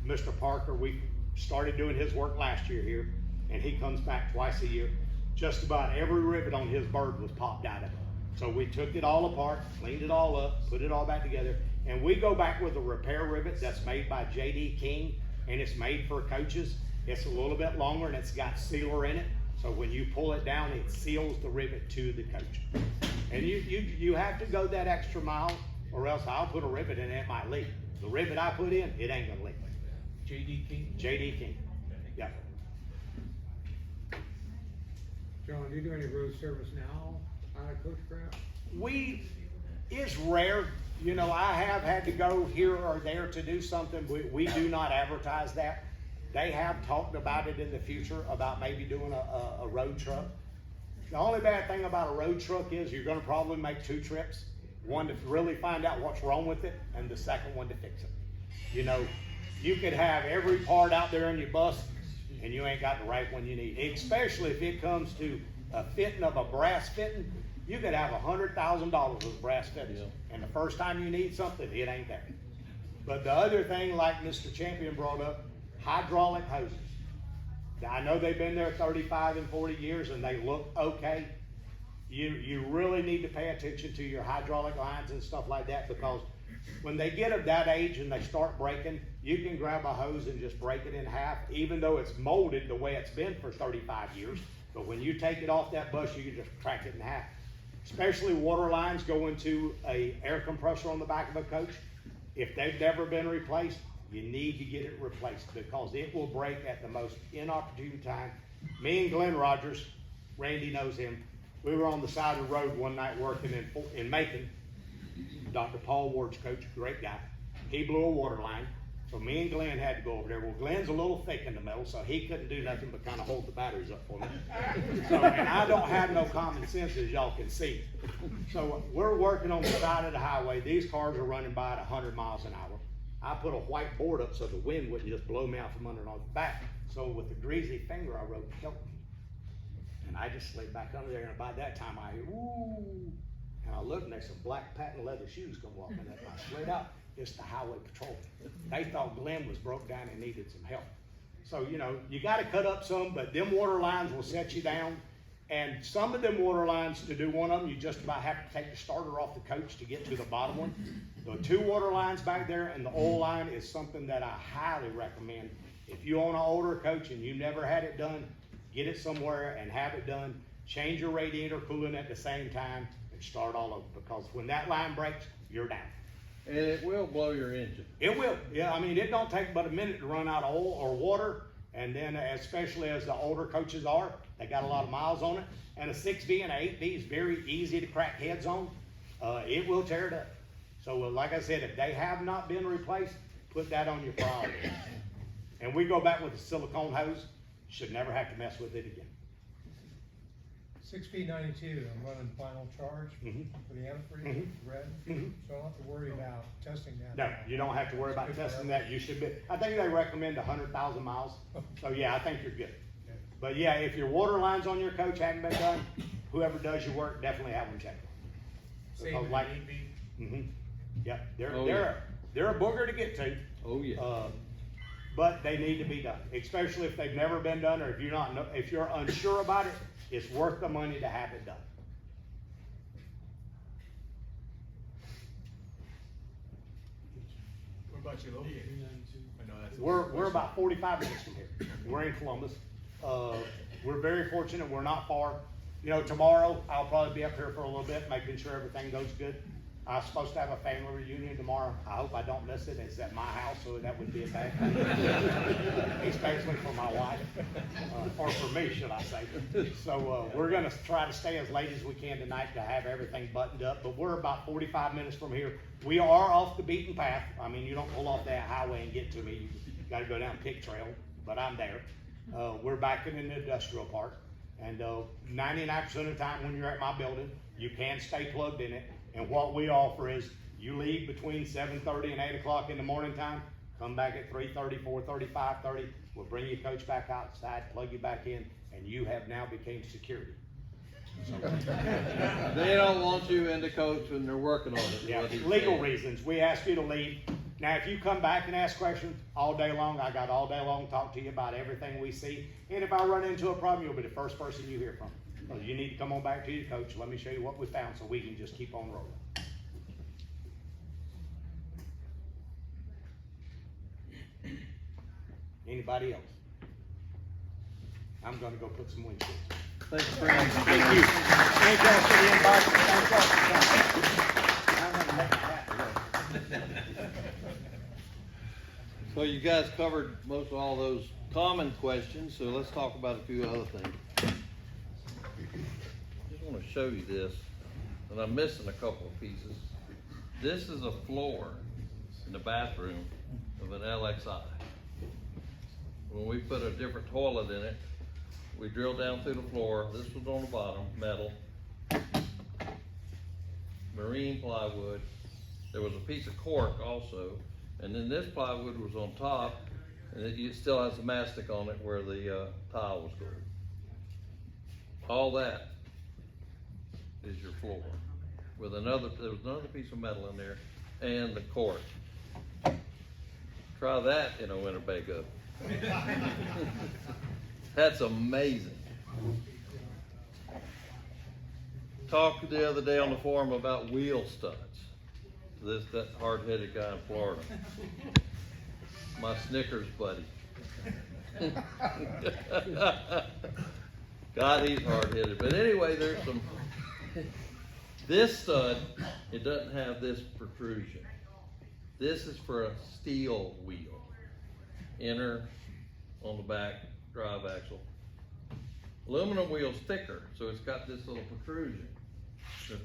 S2: Mr. Parker, we started doing his work last year here, and he comes back twice a year. Just about every rivet on his bird was popped out of it. So we took it all apart, cleaned it all up, put it all back together, and we go back with a repair rivet that's made by J.D. King, and it's made for coaches. It's a little bit longer, and it's got sealer in it. So when you pull it down, it seals the rivet to the coach. And you have to go that extra mile, or else I'll put a rivet in and it might leak. The rivet I put in, it ain't gonna leak.
S7: J.D. King?
S2: J.D. King, yeah.
S16: John, do you do any road service now out of Coachcraft?
S2: It's rare. You know, I have had to go here or there to do something. We do not advertise that. They have talked about it in the future, about maybe doing a road truck. The only bad thing about a road truck is you're gonna probably make 2 trips. One to really find out what's wrong with it, and the second one to fix it. You know, you could have every part out there in your bus, and you ain't got the right one you need. Especially if it comes to a fitting of a brass fitting, you could have $100,000 of brass fittings, and the first time you need something, it ain't there. But the other thing, like Mr. Champion brought up, hydraulic hoses. I know they've been there 35 and 40 years and they look okay. You really need to pay attention to your hydraulic lines and stuff like that, because when they get of that age and they start breaking, you can grab a hose and just break it in half, even though it's molded the way it's been for 35 years. But when you take it off that bus, you can just crack it in half. Especially water lines going to an air compressor on the back of a coach. If they've never been replaced, You need to get it replaced because it will break at the most inopportune time. Me and Glenn Rogers, Randy knows him, we were on the side of the road one night working in Macon. Dr. Paul Ward's coach, great guy. He blew a water line, so me and Glenn had to go over there. Well, Glenn's a little thick in the middle, so he couldn't do nothing but kind of hold the batteries up for me. So, and I don't have no common sense, as y'all can see. So we're working on the side of the highway. These cars are running by at 100 miles an hour. I put a white board up so the wind wouldn't just blow me out from under and on the back. So with a greasy finger, I wrote, "Help me." And I just slid back under there, and by that time I hear, "Ooh." And I looked, and there's some black patent leather shoes come walking up. And I slid out. It's the highway patrol. They thought Glenn was broke down and needed some help. So, you know, you gotta cut up some, but them water lines will set you down. And some of them water lines, to do one of them, you just about have to take the starter off the coach to get to the bottom one. The 2 water lines back there and the oil line is something that I highly recommend. If you own an older coach and you never had it done, get it somewhere and have it done. Change your radiator coolant at the same time and start all over, because when that line breaks, you're down.
S1: And it will blow your engine.
S2: It will, yeah. I mean, it don't take but a minute to run out of oil or water, and then especially as the older coaches are, they got a lot of miles on it. And a 6V and an 8V is very easy to crack heads on. It will tear it up. So, like I said, if they have not been replaced, put that on your priority. And we go back with the silicone hose. Should never have to mess with it again.
S6: 6P92, I'm running final charge for the antifreeze, red, so I don't have to worry about testing that.
S2: No, you don't have to worry about testing that. You should be, I think they recommend 100,000 miles. So yeah, I think you're good. But yeah, if your water lines on your coach haven't been done, whoever does your work, definitely have them checked. Because like, yeah, they're a booger to get to.
S1: Oh yeah.
S2: But they need to be done, especially if they've never been done, or if you're unsure about it. It's worth the money to have it done.
S7: What about you, located? I know that's.
S2: We're about 45 minutes from here. We're in Columbus. We're very fortunate. We're not far. You know, tomorrow I'll probably be up here for a little bit, making sure everything goes good. I'm supposed to have a family reunion tomorrow. I hope I don't miss it. It's at my house, so that would be a bad thing. Especially for my wife, or for me, should I say. So we're gonna try to stay as late as we can tonight to have everything buttoned up, but we're about 45 minutes from here. We are off the beaten path. I mean, you don't pull off that highway and get to me. You gotta go down Pig Trail, but I'm there. We're back in an industrial park, and 99% of the time when you're at my building, you can stay plugged in it. And what we offer is you leave between 7:30 and 8 o'clock in the morning time, come back at 3:30, 4:30, 5:30. We'll bring your coach back outside, plug you back in, and you have now became security.
S1: They don't want you in the coach when they're working on it.
S2: Yeah, legal reasons. We ask you to leave. Now, if you come back and ask questions all day long, I got all day long to talk to you about everything we see. And if I run into a problem, you'll be the first person you hear from. So you need to come on back to your coach. Let me show you what we found so we can just keep on rolling. Anybody else? I'm gonna go put some windshields.
S1: Thanks, friends.
S2: Thank you. Thank y'all for the invite. Thank y'all for coming.
S1: So you guys covered most of all those common questions, so let's talk about a few other things. Just want to show you this, and I'm missing a couple of pieces. This is a floor in the bathroom of an LXI. When we put a different toilet in it, we drilled down through the floor. This was on the bottom, metal, marine plywood. There was a piece of cork also, and then this plywood was on top, and it still has the mastic on it where the tile was going. All that is your floor. With there was another piece of metal in there, and the cork. Try that in a Winnebago. That's amazing. Talked the other day on the forum about wheel studs. That hard-headed guy in Florida. My Snickers buddy. God, he's hard-headed. But anyway, there's some, this stud, it doesn't have this protrusion. This is for a steel wheel. Inner on the back, drive axle. Aluminum wheel's thicker, so it's got this little protrusion to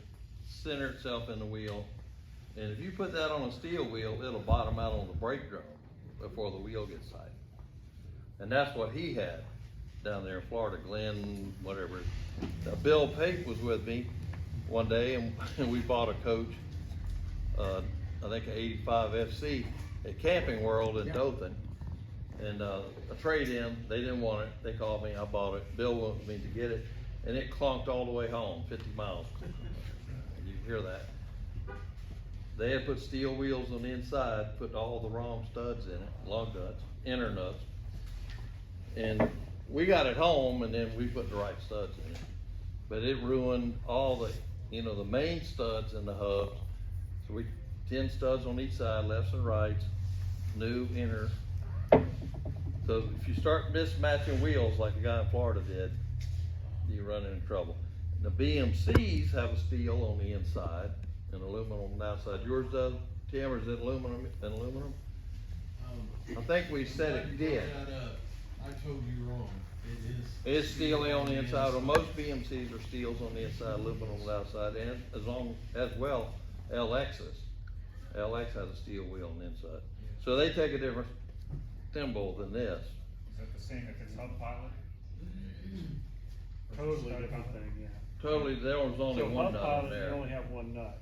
S1: center itself in the wheel. And if you put that on a steel wheel, it'll bottom out on the brake drum before the wheel gets tight. And that's what he had down there in Florida, Glenn, whatever. Bill Pape was with me one day, and we bought a coach, I think an 85 FC at Camping World in Dothan. And a trade-in, they didn't want it. They called me, I bought it. Bill wanted me to get it, and it clunked all the way home, 50 miles. You can hear that. They had put steel wheels on the inside, put all the wrong studs in it, lug nuts, inner nuts. And we got it home, and then we put the right studs in it. But it ruined all the, the main studs in the hubs. So 10 studs on each side, lefts and rights, new inner. So if you start mismatching wheels like the guy in Florida did, you run into trouble. The BMCs have a steel on the inside and aluminum on the outside. Yours does, Tim, or is it aluminum? I think we said it did.
S11: I told you wrong. It is.
S1: It's steely on the inside. Well, most BMCs are steels on the inside, aluminum on the outside, and as well, LXs. LX has a steel wheel on the inside. So they take a different thimble than this.
S10: Is that the same if it's hub pilot?
S17: Totally different thing, yeah.
S1: Totally, there was only one nut on there.
S17: You only have one nut.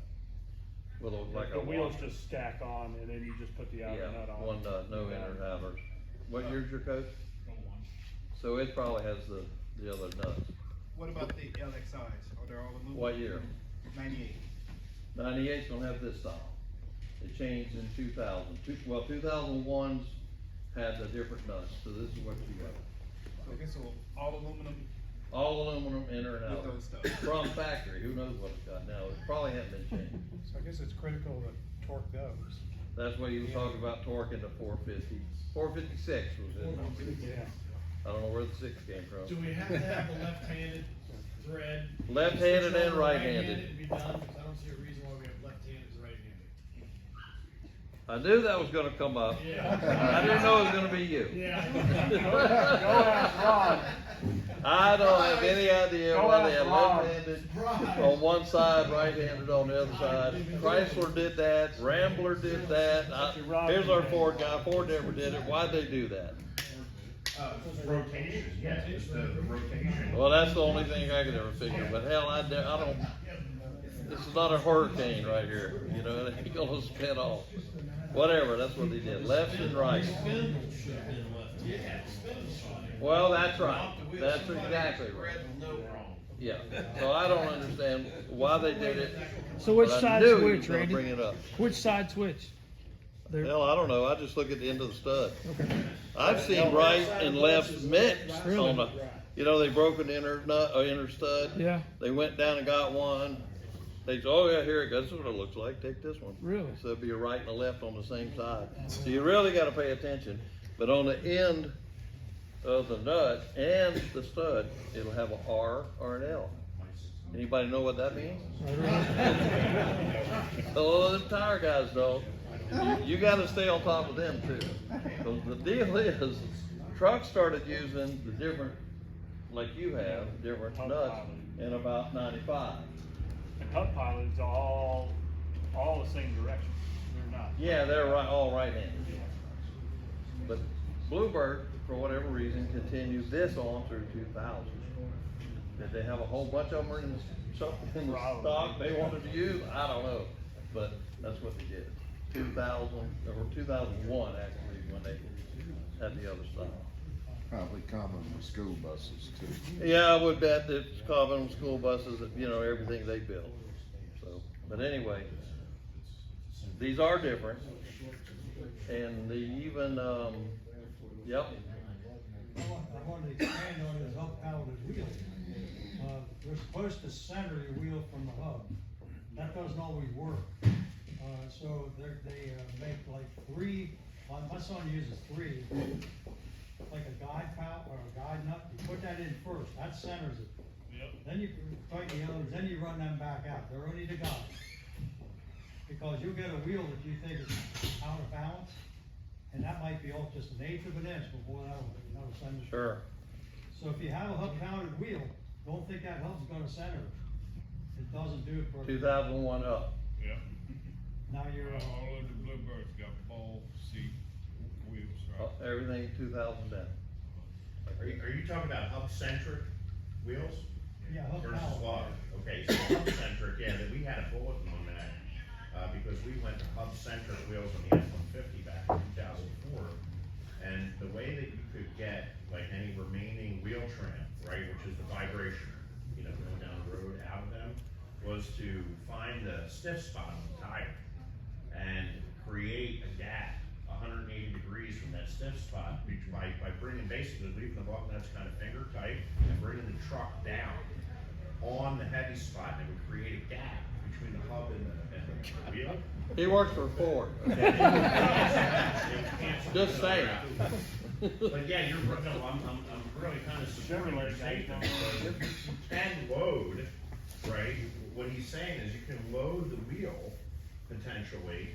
S1: Well, it was like
S17: The
S1: a
S17: wheels
S1: washer.
S17: just stack on, and then you just put the outer nut on.
S1: One nut, no inner outers. What year's your coach? So it probably has the other nuts.
S18: What about the LXIs? Are they all aluminum?
S1: What year?
S18: 98.
S1: 98's gonna have this style. It changed in 2000. 2001's had the different nuts, so this is what you got.
S18: Okay, so all aluminum.
S1: All aluminum, inner and
S18: With
S1: outer.
S18: those stuff.
S1: From factory, who knows what it's got now, it probably hasn't been changed.
S6: So I guess it's critical to torque those.
S1: That's why you were talking about torquing the 450. 456 was it?
S6: Yeah.
S1: I don't know where the 6 came from.
S11: Do we have to have the left-handed thread?
S1: Left-handed and
S11: Switch over to
S1: right-handed.
S11: And be done, because I don't see a reason why we have left-handed and right-handed.
S1: I knew that was gonna come up.
S11: Yeah.
S1: I didn't know it was gonna be you.
S11: Yeah.
S17: Go ask Ron.
S1: I don't have any idea
S17: Go
S1: why they
S17: ask
S1: had
S17: Ron.
S1: left-handed on one side, right-handed on the other side. Chrysler did that, Rambler did that. Here's our Ford guy, Ford never did it. Why'd they do that?
S9: Rotation, yeah, just the rotation.
S1: Well, that's the only thing I could ever figure, but hell, I don't, this is not a hurricane right here, it ain't gonna spin off. Whatever, that's what they did, left and right. Well, that's right, that's exactly right. Yeah, so I don't understand why they did it.
S3: So which
S1: but I
S3: side's
S1: knew he was
S3: which,
S1: gonna
S3: Randy?
S1: Bring it up.
S3: Which side's which?
S1: Hell, I don't know, I just look at the end of the stud. I've seen right and left mixed on the, they broke an inner nut, or inner stud.
S3: Yeah.
S1: They went down and got one. They said, oh yeah, here it goes, this is what it looks like, take this one.
S3: Really?
S1: So it'd be a right and a left on the same side. So you really gotta pay attention, but on the end of the nut and the stud, it'll have an R or an L. Anybody know what that means? Oh, them tire guys don't. You gotta stay on top of them too. So the deal is, trucks started using the different, like you have, different nuts in about 95.
S17: And hub pilot's all the same direction. They're not.
S1: Yeah, they're all right-handed. But Bluebird, for whatever reason, continued this on through 2000. Did they have a whole bunch of them in the stock they wanted to use? I don't know, but that's what they did. 2000 or 2001 actually, when they had the other style.
S5: Probably common with school buses too.
S1: Yeah, I would bet that it's common with school buses, everything they build. So, but anyway, these are different, and they even, yep.
S8: I want to expand on this hub padded wheel. We're supposed to center the wheel from the hub. That doesn't always work. So they make like 3, my son uses 3, like a guide pouch or a guide nut. You put that in first, that centers it. Yep. Then you tighten the others, then you run them back out. They're only the guides. because you'll get a wheel that you think is out of balance, and that might be off just an eighth of an inch, but boy, that'll send it.
S1: Sure.
S8: So if you have a hub-mounted wheel, don't think that hub's gonna center it. It doesn't do it perfectly.
S1: 2001 up.
S11: Yeah.
S8: Now you're,
S11: All of the Bluebirds got ball seat wheels, right?
S1: Everything 2000 down.
S9: Are you talking about hub-centric wheels?
S8: yeah, hub
S9: Versus
S8: power.
S9: log? Okay, so hub-centric, yeah, that we had a bulletin on that, because we went to hub-centric wheels on the F-150 back in 2004. And the way that you could get, like, any remaining wheel trim, right, which is the vibration, you know, going down the road out of them, was to find the stiff spot on the tire and create a gap 180 degrees from that stiff spot by bringing, basically leaving the lug nuts kind of finger tight and bringing the truck down on the heavy spot, and it would create a gap between the hub and the wheel.
S1: He works for Ford. Okay. Just saying.
S9: But yeah, you're, no, I'm really kind of supporting your statement, because you can load, right? What he's saying is you can load the wheel, potentially,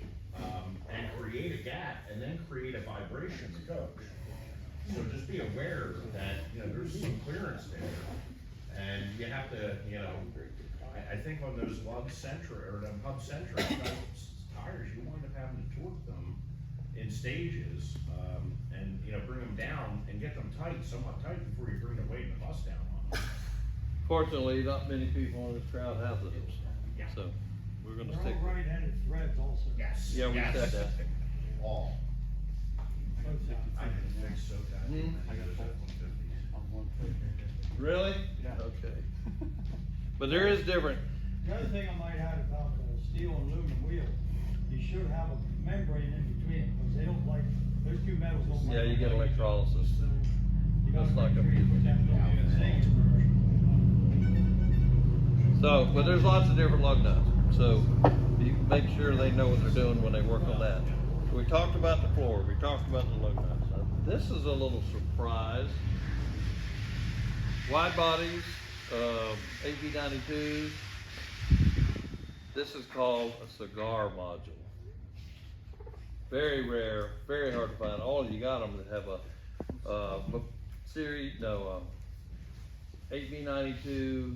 S9: and create a gap, and then create a vibration coach. So just be aware that, you know, there's some clearance there, and you have to, you know, I think on those lug-centric, or them hub-centric tires, you wind up having to torque them in stages, and, you know, bring them down and get them tight, somewhat tight, before you bring the weight of the bus down on them.
S1: Fortunately, not many people in this crowd have those,
S9: Yeah.
S1: so we're gonna
S8: They're
S1: stick.
S8: all right-handed threads also.
S9: Yes.
S1: Yeah, we
S9: yes.
S1: said that.
S9: All.
S8: Both sides.
S9: I can think so, God.
S1: Hmm?
S9: I got those F-150s.
S1: Really?
S8: Yeah.
S1: Okay. But there is different.
S8: The other thing I might add about the steel and aluminum wheel, you should have a membrane in between, because they don't like, those two metals don't like.
S1: Yeah, you get electrolysis.
S8: You gotta
S1: Just like
S8: make
S1: a
S8: sure you put that little zinc in
S1: So, but there's lots of different lug nuts, so you make sure they know what they're doing when they work on that. So we talked about the floor, we talked about the lug nuts. Now, this is a little surprise. Wide bodies, AB92s. This is called a cigar module. Very rare, very hard to find. All of you got them that have a series, no, 8B92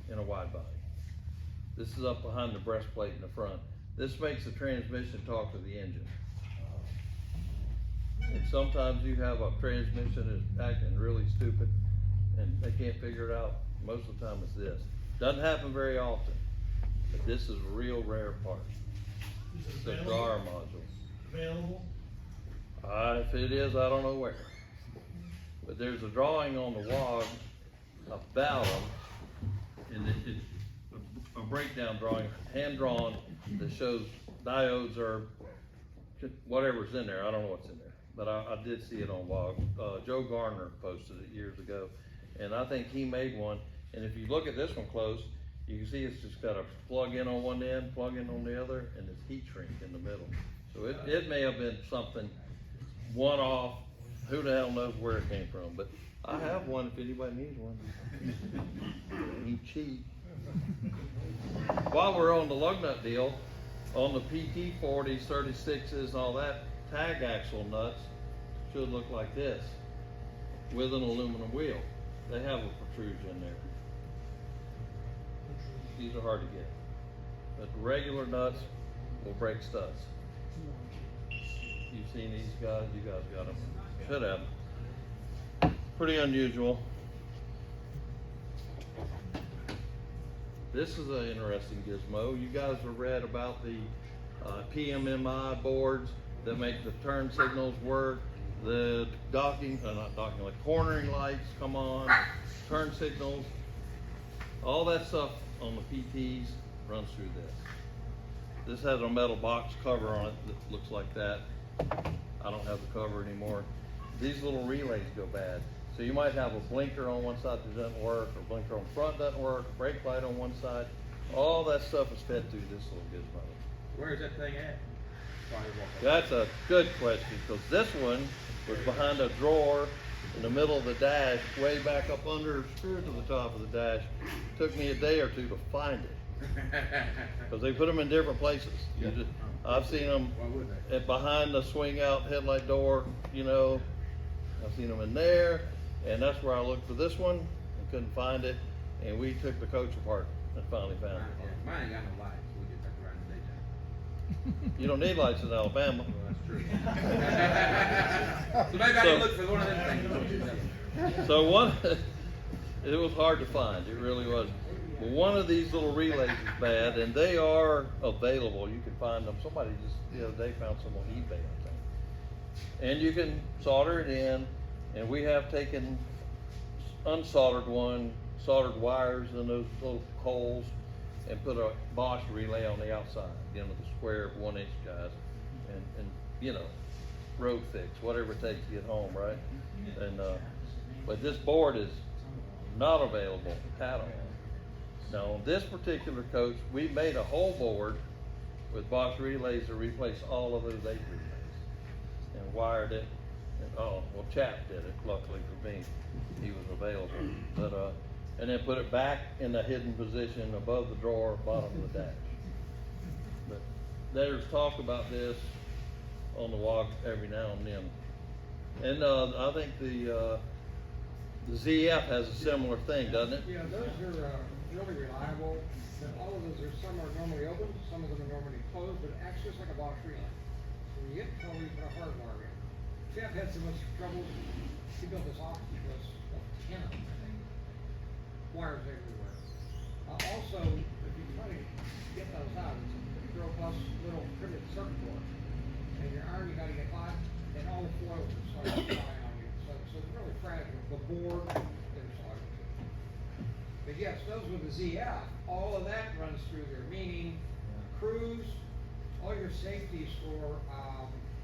S1: in a wide body. This is up behind the breastplate in the front. This makes the transmission talk to the engine. And sometimes you have a transmission that's acting really stupid and they can't figure it out. Most of the time it's this. Doesn't happen very often, but this is a real rare part. Cigar module.
S12: Available?
S1: If it is, I don't know where. But there's a drawing on the WOG about them, and it's a breakdown drawing, hand drawn, that shows diodes or whatever's in there. I don't know what's in there, but I did see it on WOG. Joe Garner posted it years ago, and I think he made one. And if you look at this one close, you can see it's just got a plug in on one end, plug in on the other, and it's heat shrink in the middle. So it may have been something one off. Who the hell knows where it came from? But I have one if anybody needs one. Ain't cheap. While we're on the lug nut deal, on the PT40s, 36s, and all that, tag axle nuts should look like this with an aluminum wheel. They have a protrusion there. These are hard to get, but regular nuts will break studs. You've seen these guys, you guys got them, should have them. Pretty unusual. This is an interesting gizmo. You guys have read about the PMMI boards that make the turn signals work, the docking, not docking, like cornering lights come on, turn signals, all that stuff on the PTs runs through this. This has a metal box cover on it that looks like that. I don't have the cover anymore. These little relays go bad. So you might have a blinker on one side that doesn't work, or blinker on the front doesn't work, brake light on one side. All that stuff is fed through this little gizmo.
S14: Where's that thing at?
S1: That's a good question, because this one was behind a drawer in the middle of the dash, way back up under, screwed to the top of the dash. Took me a day or two to find it. Cause they put them in different places. You just- I've seen them behind the swing out headlight door, you know, I've seen them in there, and that's where I looked for this one, and couldn't find it, and we took the coach apart and finally found it.
S19: Mine ain't got no lights, so we just have to ride in the daytime.
S1: You don't need lights in Alabama.
S19: Well, that's true. So maybe I didn't look for one of them things.
S1: So one, it was hard to find, it really was. But one of these little relays is bad, and they are available, you can find them. Somebody just the other day found some on eBay, I think. And you can solder it in, and we have taken unsoldered one, soldered wires in those little holes, and put a Bosch relay on the outside, you know, the square 1-inch guys, and you know, road fix, whatever it takes to get home, right? And but this board is not available at all. Now, on this particular coach, we made a whole board with Bosch relays to replace all of those 8 relays, and wired it. And, oh, well, Chap did it, luckily for me, he was available. But and then put it back in the hidden position above the drawer, bottom of the dash. But there's talk about this on the WOG every now and then. And I think the ZF has a similar thing, doesn't it?
S16: Yeah, those are really reliable. And all of those are, some are normally open, some of them are normally closed, but it acts just like a Bosch relay. So when you get in trouble, you put a hard wire in. Jeff had so much trouble, he built this octopus of 10 of them, I think. Wires everywhere. Also, if you try to get those out, it's a robust little printed circuit board. And your iron, you gotta get hot, and all the foils are starting to fly on you. So it's really fragile. The board, they're solid. But yes, those with the ZF, all of that runs through there, meaning cruise, all your safeties for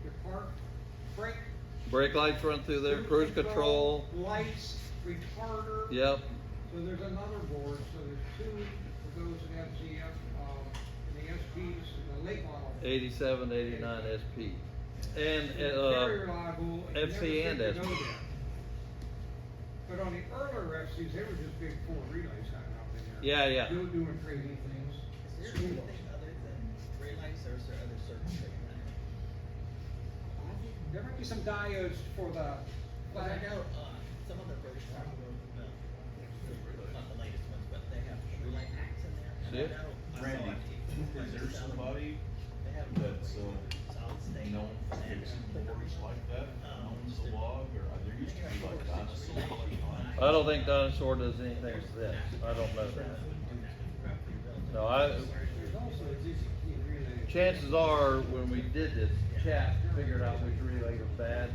S16: your park,
S1: Brake lights run through there, cruise control.
S16: lights, retarder.
S1: Yep.
S16: So there's another board, so there's 2 of those that have ZF, and the SPs, the late model.
S1: 87, 89 SP. And
S16: Very reliable. you
S1: FC
S16: never
S1: and
S16: think to
S1: SP.
S16: know that. But on the earlier FCs, they were just big 4 relays hanging out in there.
S1: Yeah.
S16: Doing crazy things.
S15: Is there anything other than relays, or is there other circuits that you run?
S16: There might be some diodes for the.
S15: Well, I know, some of the versions, not the latest ones, but they have relay packs in there. And I
S1: See?
S15: know, I saw
S9: Randy,
S15: on TV,
S9: is there
S15: some of them,
S9: somebody
S15: they have
S9: that's
S15: solid state
S9: known for
S15: and
S9: fixing boards like that, owns the WOG, or there used to be like Dinosaur?
S1: I don't think Dinosaur does anything with this. I don't know that. No,
S16: There's also a DCP relay.
S1: chances are, when we did this, Chat figured out which relay was bad.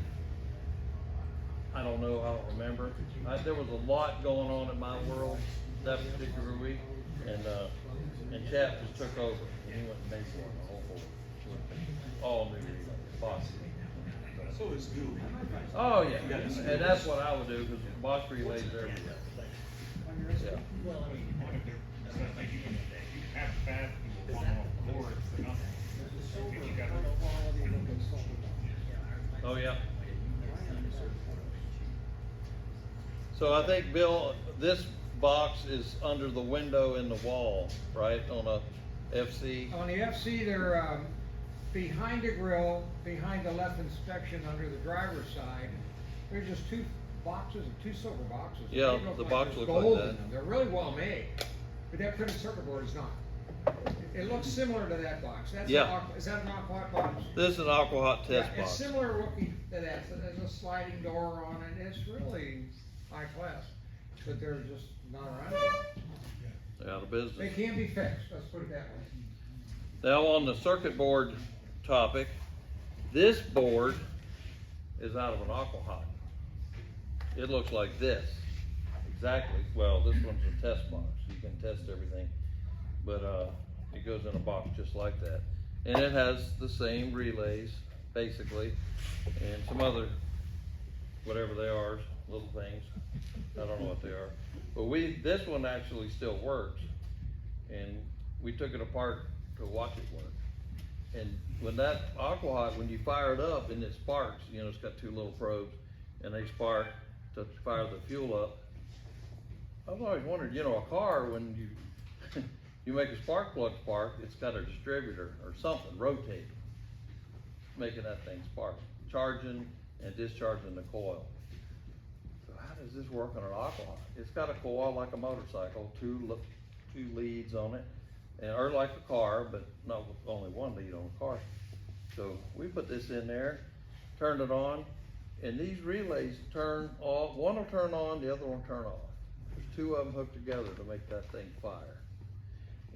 S1: I don't know, I don't remember. There was a lot going on in my world that particular week, and Chat just took over, and he went and made one, the whole board. All new relays, Bosch.
S13: So it's new.
S1: Oh, yeah, and that's what I would do, because Bosch relays everywhere. Yeah.
S15: well, I mean,
S17: Like you can have bad people on the board for nothing. You got
S1: Oh, yeah. So I think, Bill, this box is under the window in the wall, right, on a FC?
S16: On the FC, they're behind the grill, behind the left inspection under the driver's side. There's just 2 boxes, 2 silver boxes.
S1: Yeah,
S16: They look
S1: the
S16: like
S1: box
S16: there's
S1: looks like
S16: gold
S1: that.
S16: in them. They're really well made, but that printed circuit board is not. It looks similar to that box. That's
S1: Yeah.
S16: is that an aqua box?
S1: This is an Aqua Hot test
S16: Yeah, it's
S1: box.
S16: similar looking to that. So there's a sliding door on it. It's really high class, but they're just not around anymore.
S1: They're out of
S16: They
S1: business.
S16: can be fixed, let's put it that way.
S1: Now, on the circuit board topic, this board is out of an Aqua Hot. It looks like this, exactly. Well, this one's a test box, you can test everything, but it goes in a box just like that. And it has the same relays, basically, and some other, whatever they are, little things. I don't know what they are. But this one actually still works, and we took it apart to watch it work. And when that Aqua Hot, when you fire it up and it sparks, you know, it's got 2 little probes, and they spark to fire the fuel up. I've always wondered, you know, a car, when You make a spark plug spark, it's got a distributor or something rotating, making that thing spark, charging and discharging the coil. So how does this work on an aqua? It's got a coil like a motorcycle, two leads on it, or like a car, but not with only one lead on a car. So we put this in there, turned it on, and these relays turn off. One will turn on, the other one will turn off. There's two of them hooked together to make that thing fire.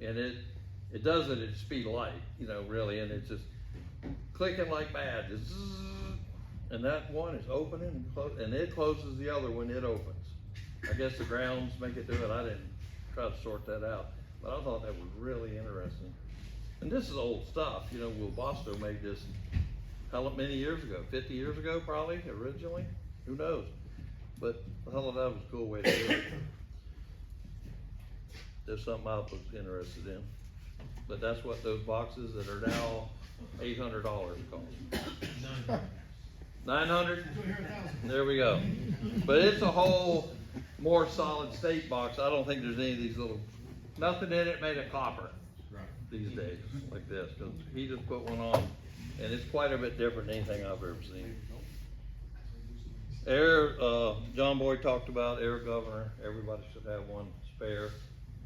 S1: And it does it at speed of light, you know, really, and it's just clicking like mad. Just zzz, and that one is opening and it closes the other when it opens. I guess the grounds make it do it. I didn't try to sort that out, but I thought that was really interesting. And this is old stuff, you know. Will Boston made this how many years ago? 50 years ago, probably, originally? Who knows? But I thought that was a cool way to do it. There's something I was interested in. But that's what those boxes that are now $800 cost. 900? There we go. But it's a whole more solid state box. I don't think there's any of these little, nothing in it made of copper these days like this. Because he just put one on, and it's quite a bit different than anything I've ever seen. Air, Johnboy talked about air governor. Everybody should have one spare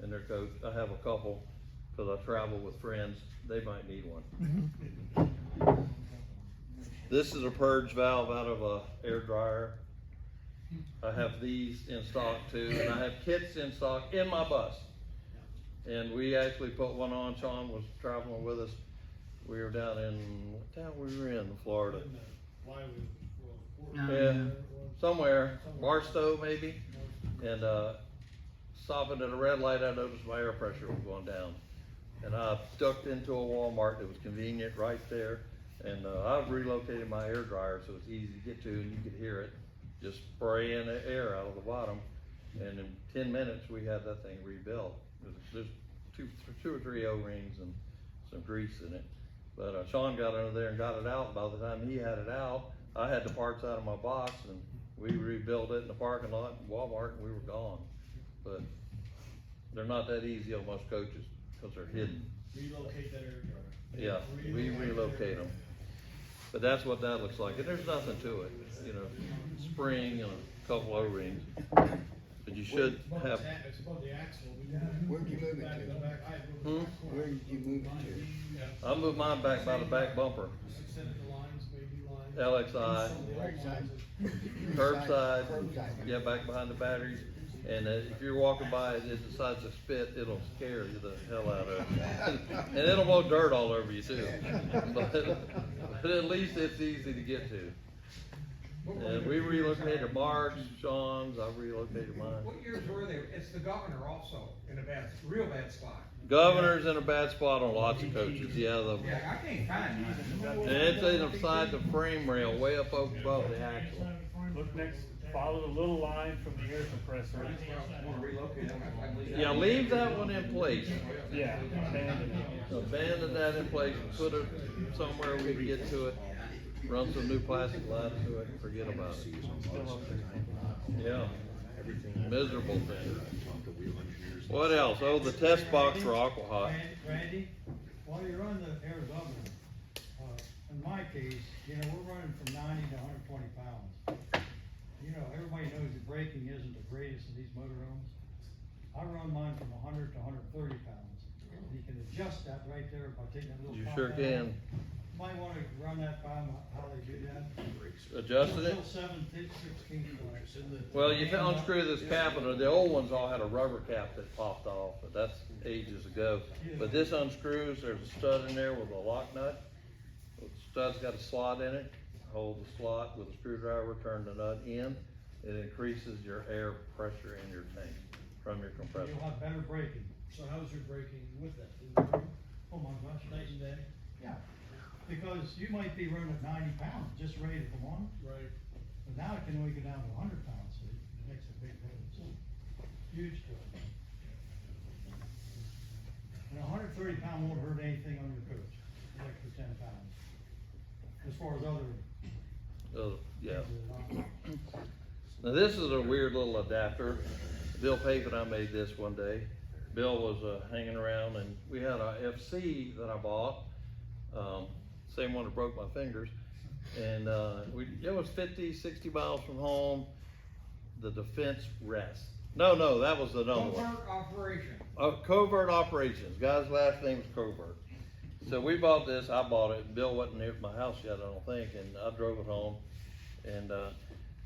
S1: in their coach. I have a couple because I travel with friends. They might need one. This is a purge valve out of a air dryer. I have these in stock too, and I have kits in stock in my bus. And we actually put one on. Sean was traveling with us. We were down in, what town we were in, Florida? Yeah, somewhere, Barstow maybe. And stopping at a red light, I noticed my air pressure was going down. And I ducked into a Walmart that was convenient right there. And I've relocated my air dryer so it's easy to get to, and you could hear it just spraying the air out of the bottom. And in 10 minutes, we had that thing rebuilt. There's two or three O-rings and some grease in it. But Sean got under there and got it out. By the time he had it out, I had the parts out of my box, and we rebuilt it in the parking lot in Walmart, and we were gone. But they're not that easy on most coaches because they're hidden.
S11: Relocate that air dryer.
S1: Yeah, we relocate them. But that's what that looks like, and there's nothing to it, you know, spring and a couple O-rings. But you should have.
S11: It's above the axle.
S8: Where'd you move it to? Where did you move it to?
S1: I moved mine back by the back bumper. LXI, curbside, yeah, back behind the batteries. And if you're walking by it, it decides to spit, it'll scare you the hell out of it. And it'll blow dirt all over you too. But at least it's easy to get to. And we relocated Mark's, Sean's, I relocated mine.
S16: What years were they? It's the governor also in a real bad spot.
S1: Governor's in a bad spot on lots of coaches, yeah.
S16: Yeah, I can't find mine.
S1: And it's inside the frame rail, way up above the axle.
S17: Look next, follow the little line from the air compressor.
S1: Yeah, leave that one in place.
S17: Yeah, abandon it.
S1: Abandon that in place, put it somewhere we can get to it, run some new plastic lines to it, and forget about it. Yeah, miserable thing. What else? Oh, the test box for Aquahot.
S8: Randy, while you're on the air governor, in my case, you know, we're running from 90 to 120 pounds. You know, everybody knows the braking isn't the greatest in these motorhomes. I run mine from 100 to 130 pounds. You can adjust that right there by taking a little.
S1: You sure can.
S8: Might wanna run that by them, how they do that.
S1: Adjusted it?
S8: Still 17, 16
S1: Well, you unscrew this cap, and the old ones all had a rubber cap that popped off, but that's ages ago. But this unscrews, there's a stud in there with a lock nut. The stud's got a slot in it. Hold the slot with a screwdriver, turn the nut in. It increases your air pressure in your tank from your compressor.
S8: You'll have better braking.
S11: So how's your braking with that?
S8: Oh my gosh.
S11: Night and day?
S8: Yeah. Because you might be running at 90 pounds, just ready to come on.
S11: Right.
S8: But now it can only go down to 100 pounds, so it makes a big difference. Huge difference. And a 130 pound won't hurt anything on your coach, an extra 10 pounds. As far as other.
S1: Yeah. Now this is a weird little adapter. Bill Pavin, I made this one day. Bill was, hanging around, and we had a FC that I bought, same one that broke my fingers. And, it was 50, 60 miles from home, the defense rest. No, that was another one.
S16: Covert operation.
S1: Covert operations, guy's last name was Covert. So we bought this, I bought it, Bill wasn't near my house yet, I don't think, and I drove it home. And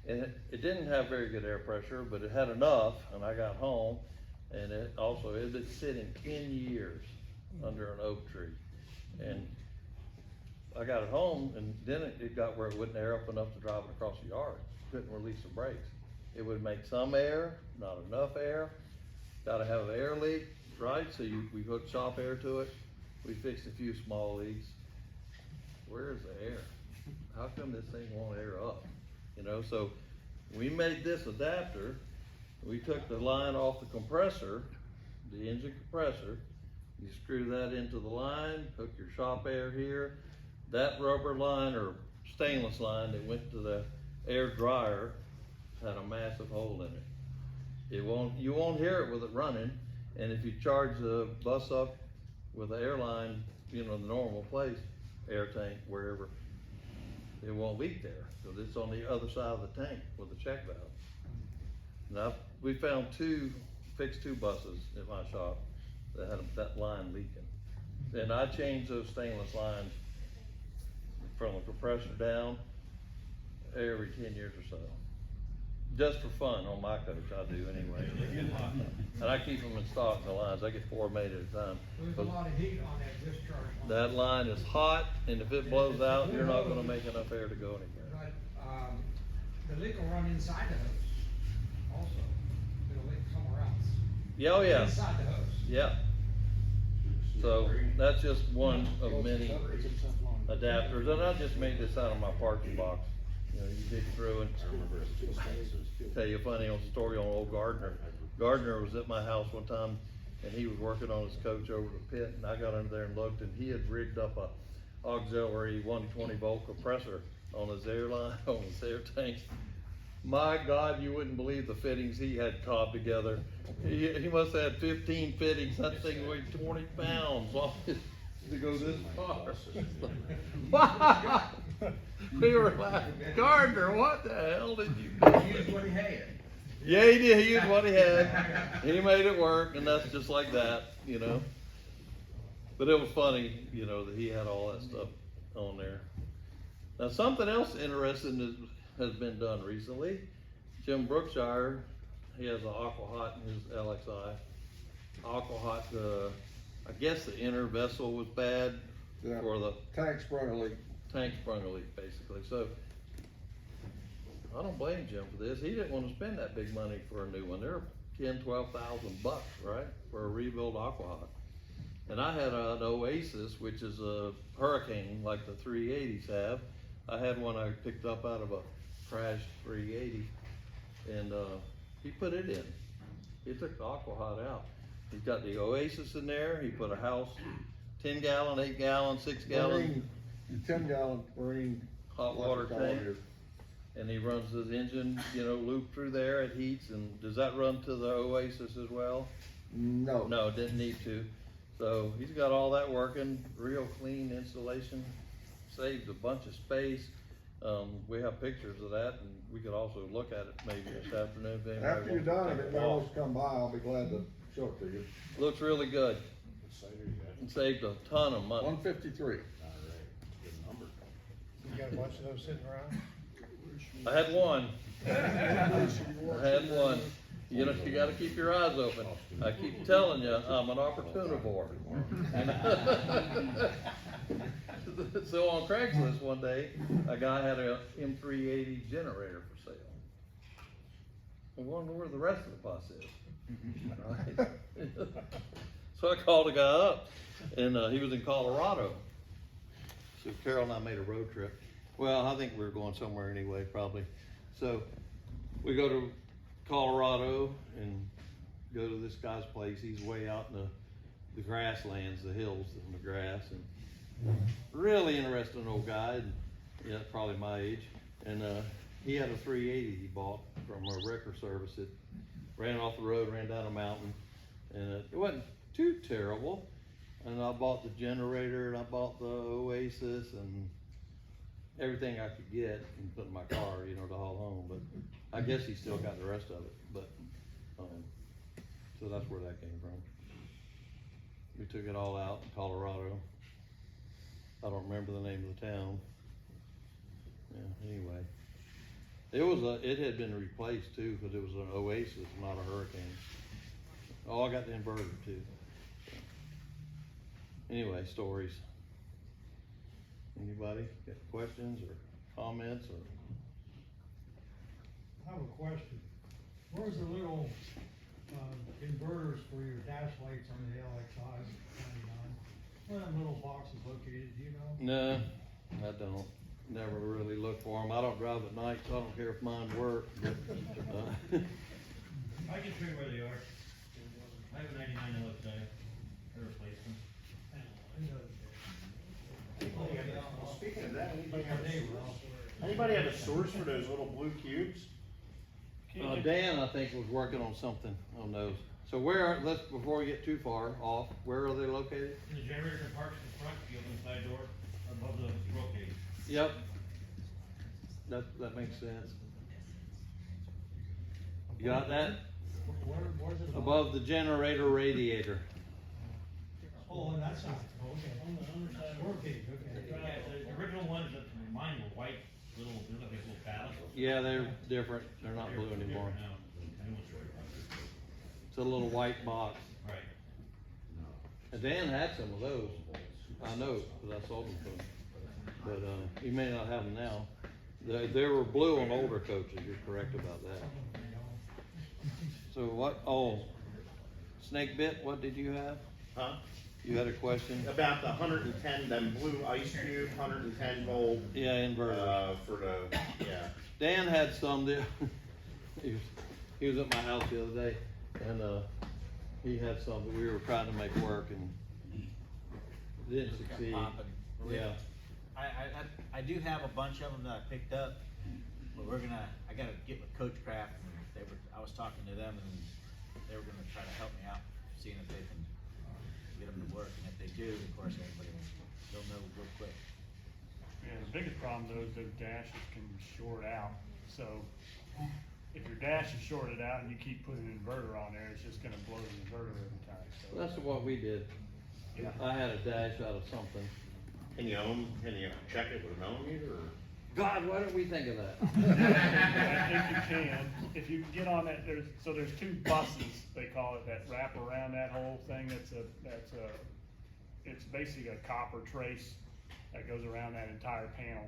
S1: it didn't have very good air pressure, but it had enough, and I got home, and it had been sitting 10 years under an oak tree. And I got it home, and then it got where it wouldn't air up enough to drive it across the yard. Couldn't release the brakes. It would make some air, not enough air. Gotta have an air leak, right? So we hooked shop air to it. We fixed a few small leaks. Where's the air? How come this thing won't air up? You know, so we made this adapter. We took the line off the compressor, the engine compressor. You screw that into the line, hook your shop air here. That rubber line or stainless line that went to the air dryer had a massive hole in it. You won't hear it with it running, and if you charge the bus up with the airline, you know, the normal place, air tank, wherever, it won't leak there, because it's on the other side of the tank with the check valve. Now, we fixed two buses in my shop that had that line leaking. And I changed those stainless lines from the compressor down every 10 years or so. Just for fun on my coach, I do anyway. And I keep them in stock, the lines. I get 4 made at a time.
S16: There's a lot of heat on that discharge line.
S1: That line is hot, and if it blows out, you're not gonna make enough air to go anywhere.
S16: But, the leak will run inside the hose also. It'll leak somewhere else.
S1: Yeah, oh yeah.
S16: Inside the hose.
S1: Yeah. So that's just one of many adapters, and I just made this out of my parking box. You know, you dig through and tell you a funny old story on old Gardner. Gardner was at my house one time, and he was working on his coach over the pit, and I got under there and looked, and he had rigged up a auxiliary 120 volt compressor on his air line, on his air tank. My God, you wouldn't believe the fittings he had cobbed together. He must have had 15 fittings. That thing weighed 20 pounds to go this far. We were like, Gardner, what the hell did you do?
S19: He used what he had.
S1: Yeah, he did. He used what he had. He made it work, and that's just like that, you know. But it was funny, you know, that he had all that stuff on there. Now, something else interesting has been done recently. Jim Brookshire, he has an Aquahot in his LXI. Aquahot, I guess the inner vessel was bad for the
S20: tank sprung a leak.
S1: Tank sprung a leak, basically. So I don't blame Jim for this. He didn't want to spend that big money for a new one. They're $10,000-12,000, right, for a rebuild Aquahot. And I had an Oasis, which is a Hurricane like the 380s have. I had one I picked up out of a crashed 380, and he put it in. He took the Aquahot out. He's got the Oasis in there. He put a house 10 gallon, 8 gallon, 6 gallon.
S20: 10 gallon marine
S1: hot water tank. And he runs his engine, you know, loop through there. It heats. And does that run to the Oasis as well?
S20: No.
S1: No, didn't need to. So he's got all that working. Real clean installation. Saves a bunch of space. We have pictures of that, and we could also look at it maybe this afternoon. If
S20: After you're done, if anybody wants to come by, I'll be glad to show it to you.
S1: Looks really good. It saved a ton of money.
S20: 153.
S6: You got a bunch of those sitting around?
S1: I had one. I had one. You know, you gotta keep your eyes open. I keep telling you, I'm an opportunivore. So on Craigslist one day, a guy had a M380 generator for sale. I wonder where the rest of the bus is. Right? So I called the guy up, and he was in Colorado. So Carol and I made a road trip. Well, I think we were going somewhere anyway, probably. So we go to Colorado and go to this guy's place. He's way out in the grasslands, the hills and the grass, and really interesting old guy. And, yeah, probably my age. And he had a 380 he bought from a wrecker service. It ran off the road, ran down a mountain, and it wasn't too terrible. And I bought the generator, and I bought the Oasis, and everything I could get and put in my car, you know, to haul home. But I guess he still got the rest of it. But so that's where that came from. We took it all out in Colorado. I don't remember the name of the town. Yeah, anyway. It had been replaced too, because it was an Oasis, not a Hurricane. Oh, I got the inverter too. So. Anyway, stories. Anybody got questions or comments or?
S8: I have a question. Where's the little, inverters for your dash lights on the LXIs at 99? Where are them little boxes located, do you know?
S1: No, I don't. Never really look for them. I don't drive at night, so I don't care if mine work. But,
S17: I can figure where they are. I have a 99 LXI, I replaced them.
S2: Speaking of that, anybody have a source for those little blue cubes?
S1: Dan, I think, was working on something on those. So before we get too far off, where are they located?
S17: In the generator compartment in front, you open the side door above the roll cage.
S1: Yep. That makes sense. You got that?
S8: Where's it?
S1: Above the generator radiator.
S8: Oh, on that side, oh, okay.
S17: On the underside.
S8: Roll cage, okay.
S17: Yeah, the original ones that mine were white, little paddles.
S1: Yeah, they're different. They're not blue anymore. It's a little white box.
S17: Right.
S1: And Dan had some of those. I know, because I sold them to him. But he may not have them now. They were blue on older coaches. You're correct about that. So what? Oh, Snake Bit. What did you have?
S2: Huh?
S1: You had a question
S2: About the 110, them blue ice cube, 110 volt.
S1: Yeah, inverter.
S2: For the, yeah.
S1: Dan had some there. he was at my house the other day, and he had some that we were trying to make work, and didn't succeed. Yeah.
S15: I do have a bunch of them that I picked up, but I gotta get with Coachcraft, and I was talking to them, and they were gonna try to help me out, seeing if they can get them to work, and if they do, of course, they'll know real quick.
S21: Yeah, the biggest problem though is those dashes can short out, so if your dash is shorted out and you keep putting an inverter on there, it's just gonna blow the inverter every time, so.
S1: That's what we did.
S21: Yeah.
S1: I had a dash out of something.
S2: Can you check it with an ohmmeter or?
S1: God, why didn't we think of that?
S21: I think you can, if you get on that, there's two buses, they call it, that wrap around that whole thing, it's basically a copper trace that goes around that entire panel.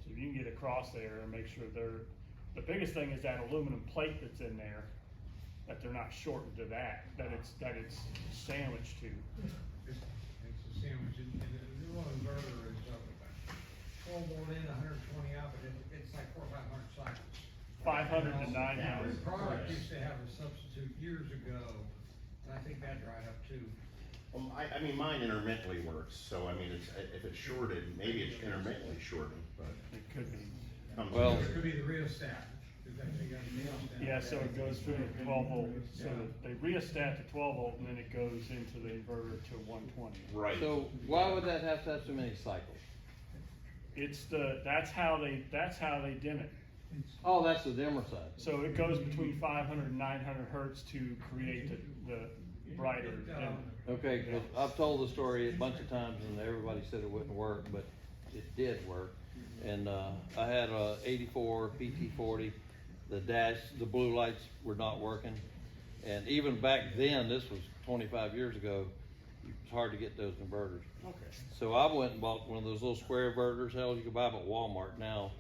S21: So if you can get across there and make sure the biggest thing is that aluminum plate that's in there, that they're not shortened to that it's sandwiched to.
S8: It's a sandwich, and the little inverter is 12 volt in, 120 out, but it's like 400 or 500 cycles.
S21: 500 to 900.
S8: The product used to have a substitute years ago, and I think that dried up too.
S2: Well, I mean, mine intermittently works, so I mean, if it's shorted, maybe it's intermittently shorted, but.
S21: It could be.
S1: Well,
S8: It could be the rheostat.
S21: Yeah, so it goes through the 12 volt, so they rheostat to 12 volt and then it goes into the inverter to 120.
S2: Right.
S1: So why would that have to have so many cycles?
S21: That's how they dim it.
S1: Oh, that's the dimmer side.
S21: So it goes between 500 and 900 hertz to create the brighter dimmer.
S1: Okay, 'cause I've told the story a bunch of times and everybody said it wouldn't work, but it did work. And I had a 84 PT40. The blue lights were not working. And even back then, this was 25 years ago, it was hard to get those inverters.
S21: Okay.
S1: So I went and bought one of those little square inverters. Hell, you can buy them at Walmart now.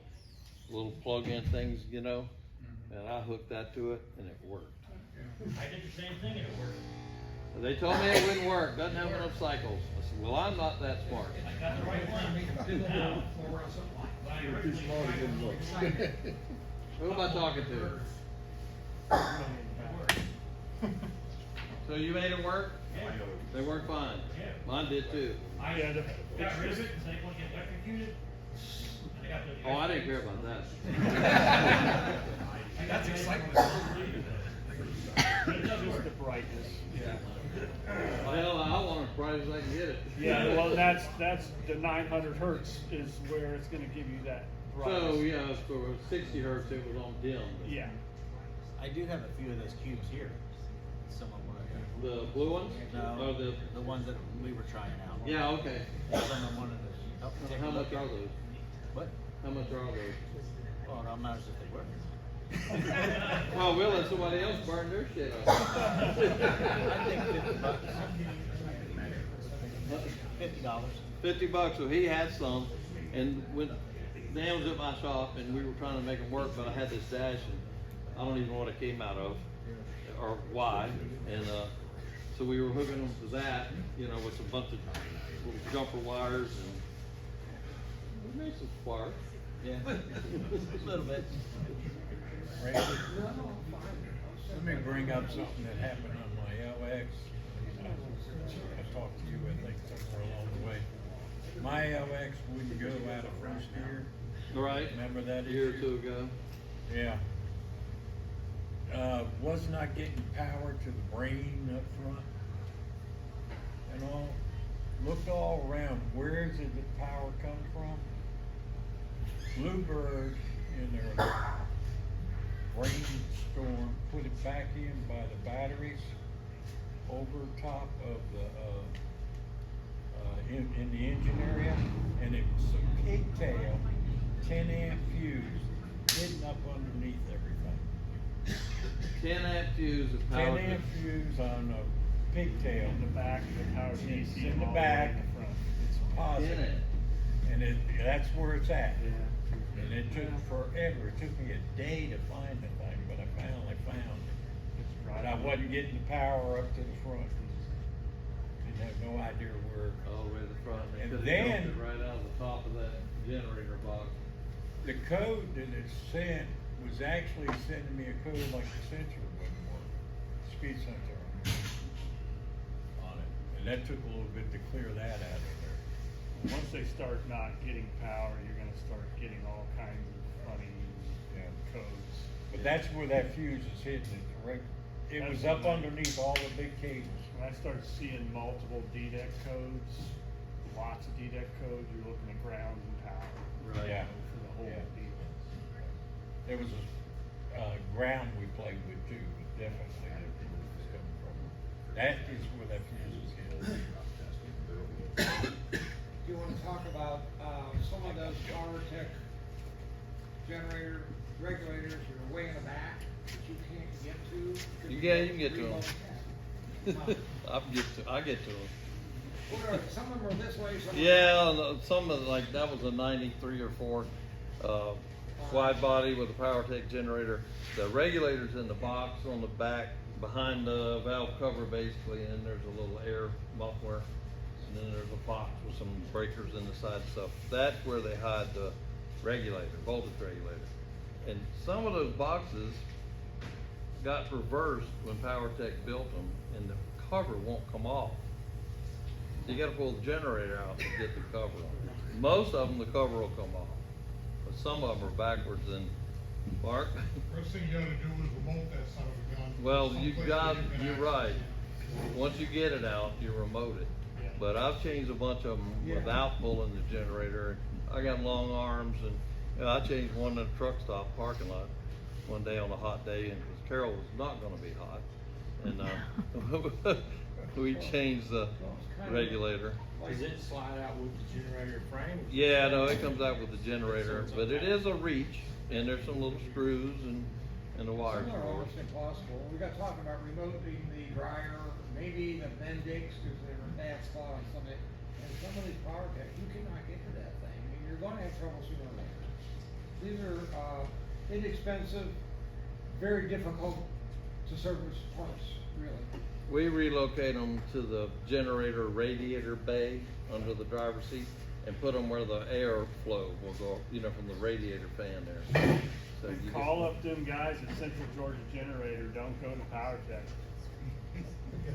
S1: Little plug-in things, you know. And I hooked that to it and it worked.
S17: I did the same thing and it worked.
S1: They told me it wouldn't work, doesn't have enough cycles. I said, well, I'm not that smart.
S17: I got the right one. Now, when I originally tried it,
S1: Who am I talking to? So you made it work?
S17: Yeah.
S1: They work fine?
S17: Yeah.
S1: Mine did too.
S17: I got rid of it and they want to get electrocuted. And I got the.
S1: Oh, I didn't care about that.
S17: That's exciting.
S21: It's just the brightness, yeah.
S1: Well, I want it as bright as I can get it.
S21: Yeah, well, that's the 900 hertz is where it's gonna give you that brightness.
S1: So, yeah, for 60 hertz, it was on dim.
S21: Yeah.
S15: I do have a few of those cubes here. Someone wanted to.
S1: The blue ones?
S15: No,
S1: Or
S15: the ones that we were trying out.
S1: Yeah, okay.
S15: Someone wanted to help take
S1: How
S15: a
S1: much
S15: look
S1: are
S15: at.
S1: those?
S15: What?
S1: How much are those?
S15: Well, it don't matter if they work.
S1: Well, we'll let somebody else burn their shit up.
S15: I think $50. $50.
S1: $50, so he had some, and when Dan was at my shop, and we were trying to make them work, but I had this dash, and I don't even know what it came out of, or why, and, so we were hooking them to that, you know, with a bunch of little jumper wires, and we made some sparks.
S15: Yeah, a little bit.
S4: Randy, let me bring up something that happened on my LX. I talked to you, I think, somewhere along the way. My LX wouldn't go out of first gear.
S1: Right.
S4: Remember that
S1: A year or
S4: issue?
S1: 2 ago.
S4: Yeah. Was not getting power to the brain up front. And all, looked all around, where did the power come from? Bluebird in their brainstorm put it back in by the batteries over top of the in the engine area, and it was a pigtail 10 amp fuse hidden up underneath everything.
S1: 10 amp fuse of power.
S4: 10 amp fuse on a pigtail
S21: In the back of the power
S4: It's
S21: DC.
S4: in the
S21: all
S4: back.
S21: in the front.
S4: It's positive, and that's where it's at.
S21: Yeah.
S4: And it took forever. It took me a day to find the thing, but I finally found it. But I wasn't getting the power up to the front. Didn't have no idea where.
S1: All the way to the front. They
S4: And
S1: could've
S4: then-
S1: dumped it right out of the top of that generator box.
S4: The code that it sent was actually sending me a code like the sensor wouldn't work, speed sensor on it. And that took a little bit to clear that out of there.
S21: Once they start not getting power, you're gonna start getting all kinds of funny codes.
S4: But that's where that fuse is hidden, it's correct. It was up underneath all the big cables.
S21: When I start seeing multiple DDEC codes, lots of DDEC codes, you're looking at grounds and power.
S1: Right.
S4: Yeah.
S21: For the whole
S4: Yeah.
S21: deal.
S4: There was a ground we played with too, but definitely that fuse was coming from. That is where that fuse is hidden.
S16: Do you wanna talk about, some of those PowerTech generator regulators that are way in the back that you can't get to?
S1: You can get to them. I get to them.
S16: What are, some of them are this way, some of them.
S1: Yeah, some of like that was a 93 or 4 wide body with a PowerTech generator. The regulator's in the box on the back behind the valve cover basically, and there's a little air muffler, and then there's a box with some breakers in the side stuff. That's where they hide the regulator, voltage regulator. And some of those boxes got reversed when PowerTech built them, and the cover won't come off. You gotta pull the generator out to get the cover on. Most of them, the cover will come off, but some of them are backwards. And Mark?
S12: First thing you gotta do is remote that son of a gun.
S1: Well,
S12: Someplace where
S1: you're
S12: can
S1: right.
S12: access
S1: Once you get it out, you remote it. But I've changed a bunch of them without pulling the generator. I got long arms, and you know, I changed one in a truck stop parking lot one day on a hot day, and because Carol was not gonna be hot. And we changed the regulator.
S11: Does it slide out with the generator frame?
S1: Yeah, no, it comes out with the generator, but it is a reach, and there's some little screws and the wires
S16: Some are
S1: for it.
S16: almost impossible. We got talking about remoting the dryer, maybe the Bendix, cause they're a bad spot on some of it. And some of these PowerTech, you cannot get to that thing. I mean, you're gonna have trouble sooner or later. These are, inexpensive, very difficult to service parts, really.
S1: We relocate them to the generator radiator bay under the driver's seat and put them where the air flow will go, you know, from the radiator fan there. So you
S21: Call up them guys at Central Georgia Generator, don't go to PowerTech.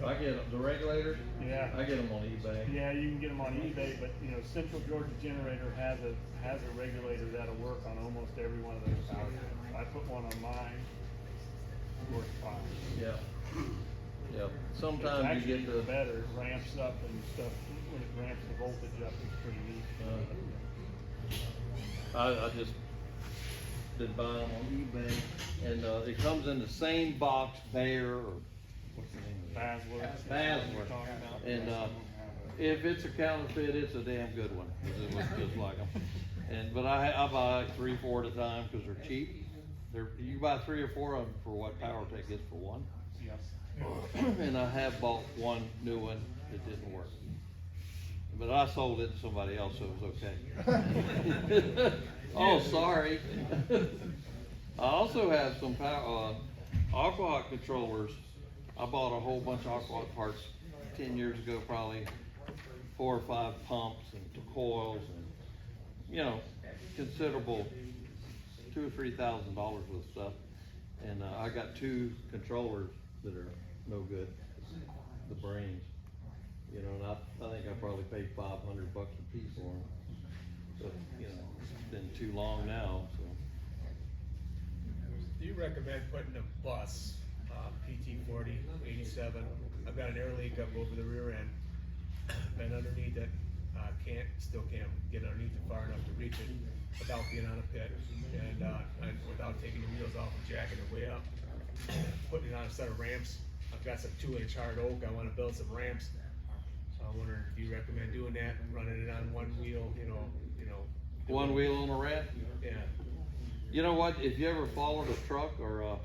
S1: I get them, the regulators?
S21: Yeah.
S1: I get them on eBay.
S21: Yeah, you can get them on eBay, but you know, Central Georgia Generator has a regulator that'll work on almost every one of those PowerTech. I put one on mine. worth buying.
S1: Yeah. Yeah,
S21: It's
S1: sometimes you
S21: actually
S1: get the.
S21: better, ramps up and stuff, when it ramps the voltage up, it's pretty neat.
S1: I just did buy them on eBay, and, it comes in the same box, Bear, or what's the name of it? Basler. And, if it's a counterfeit, it's a damn good one, 'cause it looks just like them. And, but I buy like 3, 4 at a time, cause they're cheap. You buy 3 or 4 of them for what PowerTech gets for one.
S21: Yes.
S1: And I have bought one new one that didn't work. But I sold it to somebody else, so it was okay. Oh, sorry. I also have some Aquahawk controllers. I bought a whole bunch of Aquahawk parts 10 years ago, probably 4 or 5 pumps and coils and, you know, considerable $2,000 or $3,000 worth of stuff. And I got 2 controllers that are no good, the brains. You know, and I think I probably paid $500 a piece for them. But, you know, it's been too long now, so.
S7: Do you recommend putting a bus, PT40, 87? I've got an air leak up over the rear end, and underneath it, still can't get underneath it far enough to reach it without being on a pit, and without taking the wheels off and jacking it way up. Putting it on a set of ramps. I've got some 2-inch hard oak, I wanna build some ramps. So I'm wondering, do you recommend doing that, running it on one wheel, you know?
S1: One wheel on a ramp?
S7: Yeah.
S1: You know what, if you ever followed a truck or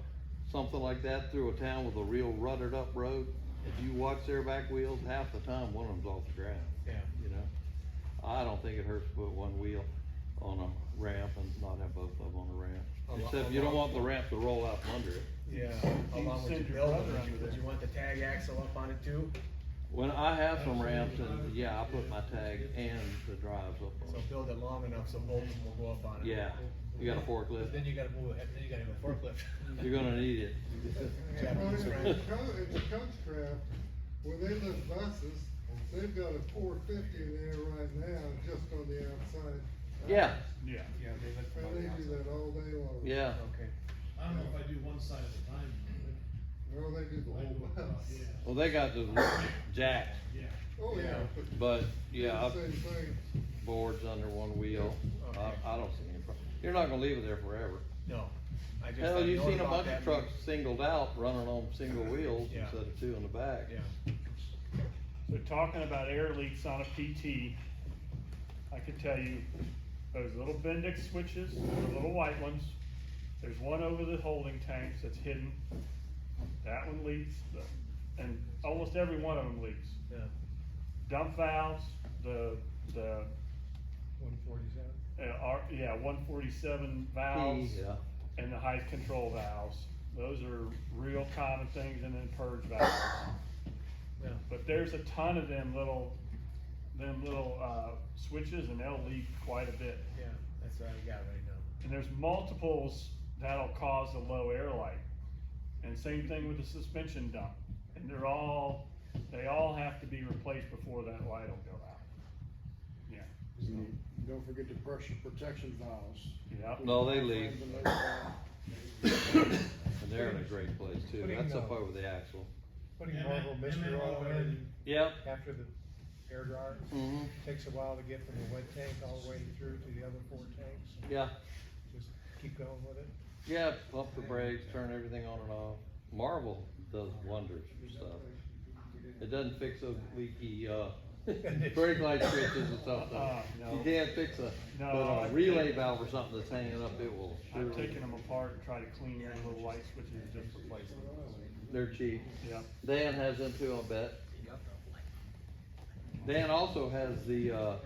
S1: something like that through a town with a real rutted up road, if you watch their back wheels, half the time one of them's off the ground.
S7: Yeah.
S1: You know, I don't think it hurts to put one wheel on a ramp and not have both of them on the ramp. Except you don't want the ramp to roll out from under it.
S7: Yeah, how long would you build it? Would you want the tag axle up on it too?
S1: When I have some ramps, and yeah, I put my tag and the drives up on
S7: So
S1: it.
S7: build it long enough so both of them will go up on it.
S1: Yeah, you got a forklift.
S7: Then you gotta move it, then you gotta have a forklift.
S1: You're gonna need it.
S12: It's Coachcraft, when they lift buses, they've got a 450 in there right now, just on the outside.
S1: Yeah.
S21: Yeah.
S7: Yeah, they lift
S12: And they do that all day long.
S1: Yeah.
S7: Okay.
S11: I don't know if I do one side at a time.
S12: Well, they do the whole bus.
S1: Well, they got the jack,
S12: Oh, yeah.
S1: but yeah,
S12: Same thing.
S1: boards under one wheel. I don't see any problem. You're not gonna leave it there forever.
S7: No. I just
S1: Hell,
S7: hadn't
S1: you've
S7: known
S1: seen a
S7: about
S1: bunch
S7: that.
S1: of trucks singled out, running on single wheels
S7: Yeah.
S1: instead of 2 in the back.
S7: Yeah.
S21: So talking about air leaks on a PT, I could tell you, those little Bendix switches, the little white ones, there's one over the holding tanks that's hidden. That one leaks, and almost every one of them leaks.
S7: Yeah.
S21: Dump valves, the
S6: 147?
S21: 147 valves.
S1: Yeah.
S21: And the height control valves. Those are real common things, and then purge valves.
S7: Yeah.
S21: But there's a ton of them little switches, and they'll leak quite a bit.
S7: Yeah, that's what I got right now.
S21: And there's multiples that'll cause a low air light. And same thing with the suspension dump. And they all have to be replaced before that light will go out. Yeah.
S2: Don't forget the pressure protection valves.
S21: Yeah.
S1: No, they leak. And they're in a great place too.
S6: Putting,
S1: That's up over the axle.
S6: Putting Marvel Mystery Oil in.
S1: Yep.
S6: After the air dryer.
S1: Mhm.
S6: Takes a while to get from the wet tank all the way through to the other 4 tanks.
S1: Yeah.
S6: Just keep going with it.
S1: Yeah, pump the brakes, turn everything on and off. Marvel does wonders for stuff. It doesn't fix those leaky, brake light switches and stuff.
S21: No.
S1: You can't fix
S21: No,
S1: but a
S21: I've
S1: relay
S21: taken-
S1: valve or something that's hanging up, it will
S21: I've
S1: surely.
S21: taken them apart and tried to clean the little light switches and just replace them.
S1: They're cheap.
S21: Yeah.
S1: Dan has them too, I'll bet. Dan also has the,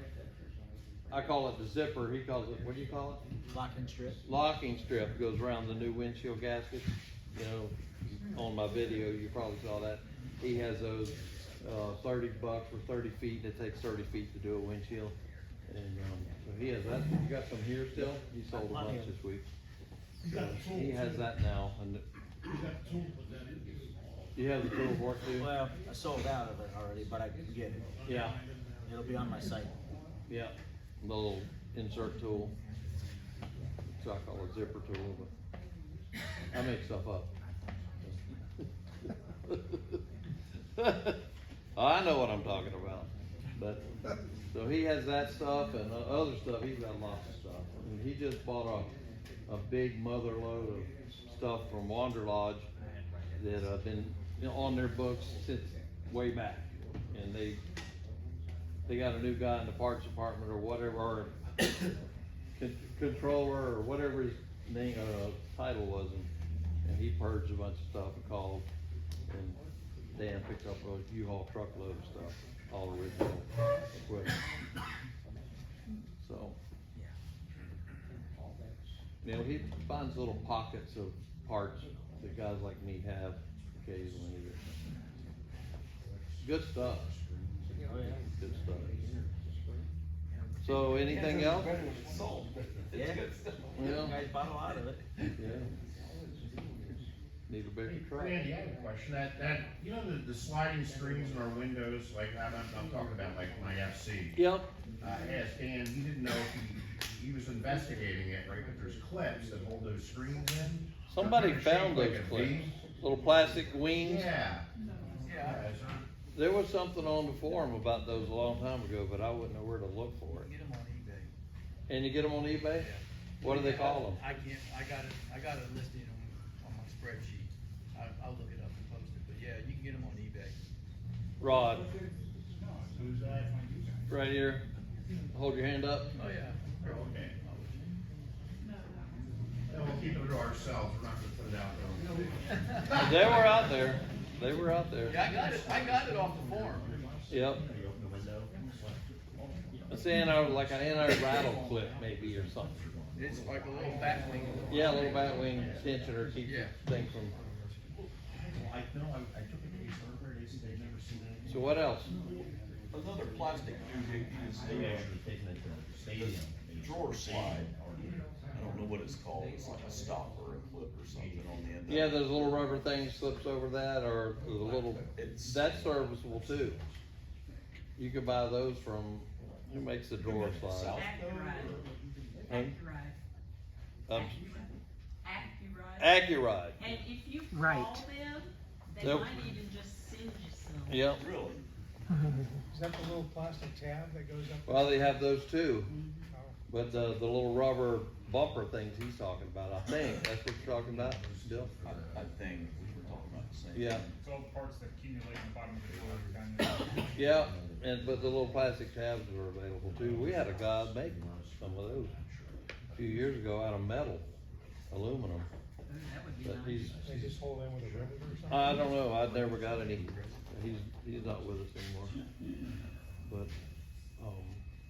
S1: I call it the zipper, he calls it, what do you call it?
S15: Locking strip.
S1: Locking strip goes around the new windshield gaskets. You know, on my video, you probably saw that. He has those, $30 for 30 feet, and it takes 30 feet to do a windshield. And, so he has that. You got some here still? You sold a bunch this week. So he has that now, and you have the tool for it too?
S15: Well, I sold out of it already, but I can get it.
S1: Yeah.
S15: It'll be on my site.
S1: Yeah, the little insert tool. So I call it zipper tool, but I make stuff up. I know what I'm talking about, but, so he has that stuff and other stuff, he's got lots of stuff. And he just bought a big mother load of stuff from Wanderlodge that have been, you know, on their books since way back. And they got a new guy in the parts department or whatever, or controller or whatever his name, title was, and he purged a bunch of stuff and called, and Dan picked up a U-Haul truckload of stuff, all original equipment. So, you know, he finds little pockets of parts that guys like me have occasionally. Good stuff. Good stuff. So, anything else?
S15: Yeah,
S1: Yeah.
S15: you guys bought a lot of it.
S1: Yeah. Need a bigger truck.
S9: Randy, I have a question, that, you know, the sliding screens in our windows, like, I'm talking about like my FC.
S1: Yep.
S9: I asked Dan, he didn't know if he was investigating it, right, but there's clips that hold those screens in.
S1: Somebody
S9: They're
S1: found
S9: shaped like
S1: those
S9: a
S1: clips,
S9: V.
S1: little plastic wings.
S9: Yeah.
S1: Yeah. There was something on the forum about those a long time ago, but I wouldn't know where to look for it.
S10: Get them on eBay.
S1: And you get them on eBay? What do they call them?
S10: I got it listed on my spreadsheet. I'll look it up and post it, but yeah, you can get them on eBay.
S1: Rod,
S9: Who's that?
S1: right here. Hold your hand up.
S10: Oh, yeah.
S9: Okay. And we'll keep it to ourselves, we're not gonna put it out there.
S1: They were out there. They were out there.
S10: Yeah, I got it off the forum.
S1: Yep. It's like an anti-rattle clip maybe or something.
S10: It's like a little bat wing.
S1: Yeah, a little bat wing tensioner keeps the thing from.
S9: I know, I took a case over, they've never seen anything.
S1: So what else?
S11: Another plastic tubing is a drawer slide. I don't know what it's called, it's like a stopper, a clip or something on the end.
S1: Yeah, there's a little rubber thing slips over that, or the little, that's serviceable too. You could buy those from, who makes the drawer slide? Accuride.
S22: And if you
S1: Right.
S22: call them, they
S1: Nope.
S22: might even just send you some.
S1: Yep.
S11: Really?
S6: Is that the little plastic tab that goes up?
S1: Well, they have those too,
S6: Oh.
S1: but the little rubber bumper things he's talking about, I think, that's what you're talking about, Bill?
S11: I think we're talking about the same.
S1: Yeah.
S18: It's all the parts that accumulate in the bottom of the drawer, kind of.
S1: Yeah, but the little plastic tabs are available too. We had a guy make some of those a few years ago out of metal, aluminum. But he's,
S6: They just hold in with a rivet or something?
S1: I don't know, I've never got any, he's not with us anymore.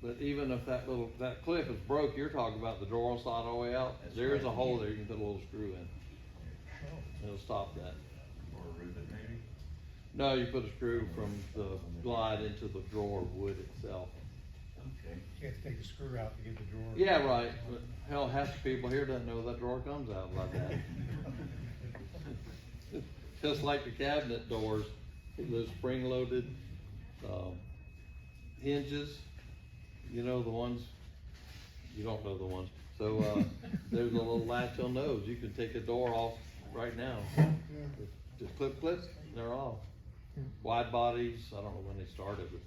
S1: But even if that clip is broke, you're talking about the drawer slide all the way out, there is a hole there you can put a little screw in. It'll stop that.
S11: Or a rivet maybe?
S1: No, you put a screw from the glide into the drawer wood itself.
S11: Okay.
S6: You have to take the screw out to get the drawer.
S1: Yeah, right, but hell, half the people here doesn't know that drawer comes out like that. Just like the cabinet doors, those spring-loaded, hinges, you know the ones, you don't know the ones. So, there's a little latch on those, you can take a door off right now. Just clip, they're off. Wide bodies, I don't know when they started, but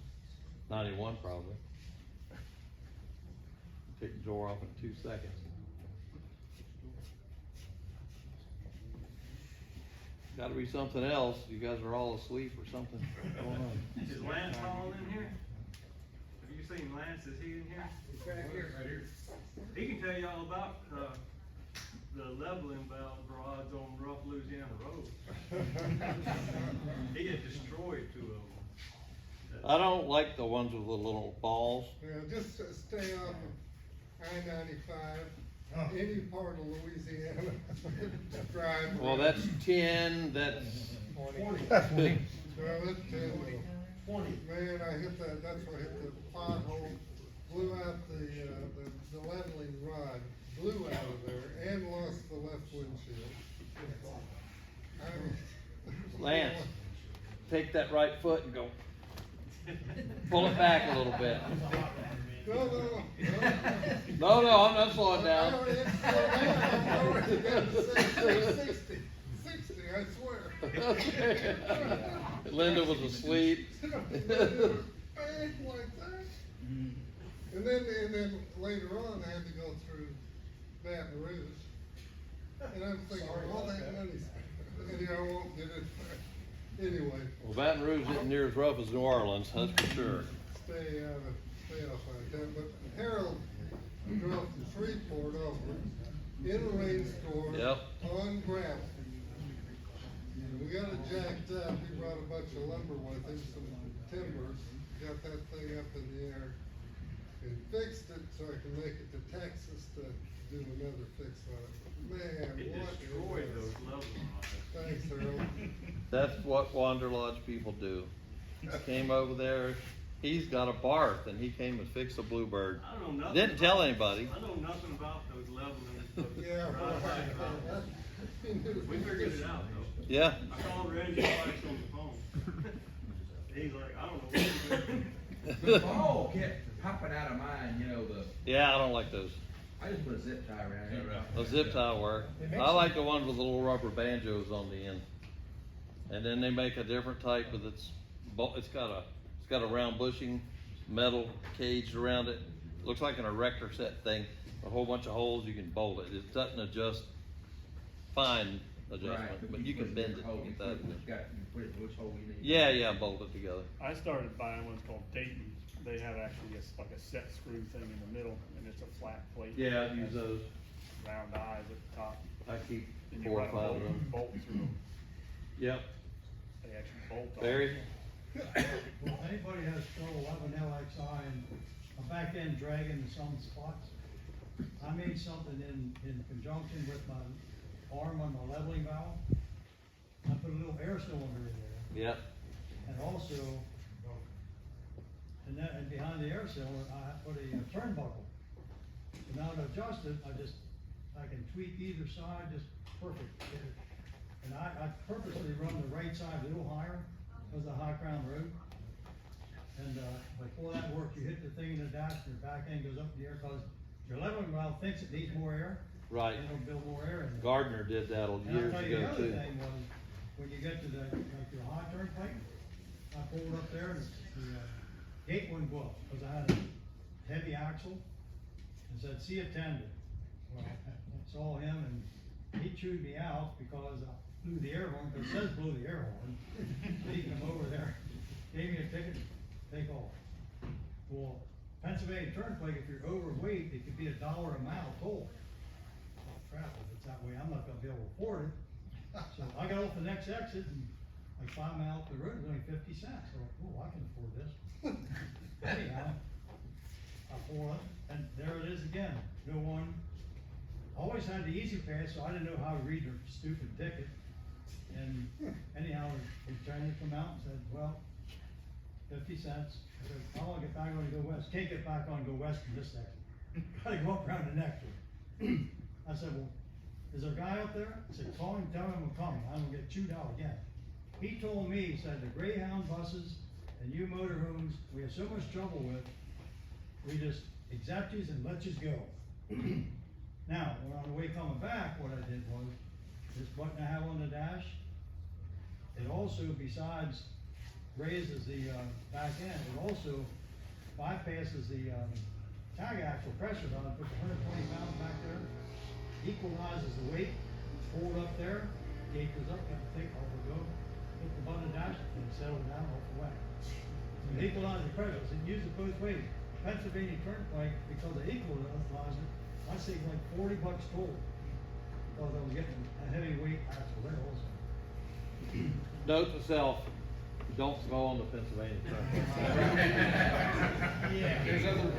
S1: 91 probably. Take the door off in 2 seconds. Gotta be something else, you guys are all asleep or something going on.
S23: Is Lance all in here? Have you seen Lance, is he in here?
S16: He's right here.
S23: He can tell you all about, the leveling valve rods on rough Louisiana roads. He had destroyed 2 of them.
S1: I don't like the ones with the little balls.
S24: Yeah, just stay off of I-95, any part of Louisiana, drive.
S1: Well, that's 10, that's
S24: 20. Well,
S1: that's 10.
S24: 20. Man, that's what hit the pothole, blew out the leveling rod, blew out of there, and lost the left windshield.
S1: Lance, take that right foot and go, pull it back a little bit. No, I'm not slowing down.
S24: I already got to 60, I swear.
S1: Linda was asleep.
S24: Bang like that. And then later on, I had to go through Baton Rouge. And I'm thinking, all that money spent, and I won't get it. Anyway,
S1: Well, Baton Rouge isn't near as rough as New Orleans, that's for sure.
S24: stay off like that. But Harold drove to Shreveport over in a rainstorm
S1: Yep.
S24: on gravel. And we got it jacked up. He brought a bunch of lumber with him, some timbers, got that thing up in the air and fixed it so I can make it to Texas to do another fix on it. Man,
S23: It
S24: what
S23: destroyed
S24: a mess.
S23: those level lines.
S24: Thanks, Harold.
S1: That's what Wanderlodge people do. Came over there, he's got a barth, and he came and fixed a Bluebird.
S23: I don't know nothing.
S1: Didn't tell
S23: about-
S1: anybody.
S23: I know nothing about those leveling.
S24: Yeah,
S23: We figured it out though.
S1: Yeah.
S23: I called Reggie twice on the phone. He's like, I don't know what to do.
S19: The ball kept popping out of mine, you know,
S1: Yeah, I don't like those.
S19: I just put a zip tie around it.
S1: A zip tie work. I like the ones with the little rubber banjos on the end. And then they make a different type, but it's got a round bushing, metal cage around it. Looks like an erector set thing. A whole bunch of holes, you can bolt it. It doesn't adjust fine adjustment, but you can bend it to get that.
S19: You put it which hole you need.
S1: Yeah, bolt it together.
S21: I started buying ones called Dayton. They have actually like a set screw thing in the middle, and it's a flat plate.
S1: Yeah, I use those.
S21: Round eyes at the top.
S1: I keep
S21: And you
S1: 4 or
S21: run a
S1: 5 of
S21: bolt-
S1: them.
S21: bolt through them.
S1: Yep.
S21: They actually bolt on.
S1: Barry?
S8: Well, if anybody has trouble, I have an LXI and a back end dragging in some spots. I made something in conjunction with my arm on the leveling valve. I put a little air cylinder in there.
S1: Yep.
S8: And also, and behind the air cylinder, I put a turnbuckle. So now to adjust it, I can tweak either side, just perfect. And I purposely run the right side a little higher, because of the high crown road. And, before that works, you hit the thing in the dash, and your back end goes up in the air, cause your leveling valve thinks it needs more air.
S1: Right.
S8: And it'll build more air in there.
S1: Gardner did that
S8: And I'll
S1: years
S8: tell you,
S1: ago
S8: the other
S1: too.
S8: thing was, when you get to like your high turn plate, I pulled up there and the gate wouldn't go up, cause I had a heavy axle, and said, see a tender. Well, I saw him and he chewed me out because I blew the air horn, cause it says blew the air horn. He come over there, gave me a ticket, take off. Well, Pennsylvania turnpike, if you're overweight, it could be $1 a mile toll. Oh crap, if it's that way, I'm not gonna be able to afford it. So I got off the next exit and like 5 miles up the road, it was only 50 cents. So, oh, I can afford this. Anyhow, I pull up and there it is again. No one, always had the easy pass, so I didn't know how to read their stupid ticket. And anyhow, the trainer come out and said, well, 50 cents. I said, I wanna get back on and go west. Can't get back on and go west from this section. Gotta go up around the next one. I said, well, is there a guy up there? I said, call him, tell him I'm coming. I'm gonna get chewed out again. He told me, he said, the Greyhound buses and you motorhomes, we have so much trouble with, we just accept yous and let yous go. Now, when on the way coming back, what I did was, this button I have on the dash, it also, besides raises the back end, it also bypasses the tag axle pressure valve, puts 120 pounds back there, equalizes the weight, pull it up there, gate goes up, got the take off, we go, hit the button of the dash, and settle down off the way. So it equalizes the pressure, so it uses it both ways. Pennsylvania Turnpike, because it equalizes it, I saved like $40 total, because I was getting a heavyweight axle there also.
S1: Note to self, don't go on the Pennsylvania Turnpike.
S8: Yeah.
S19: There's other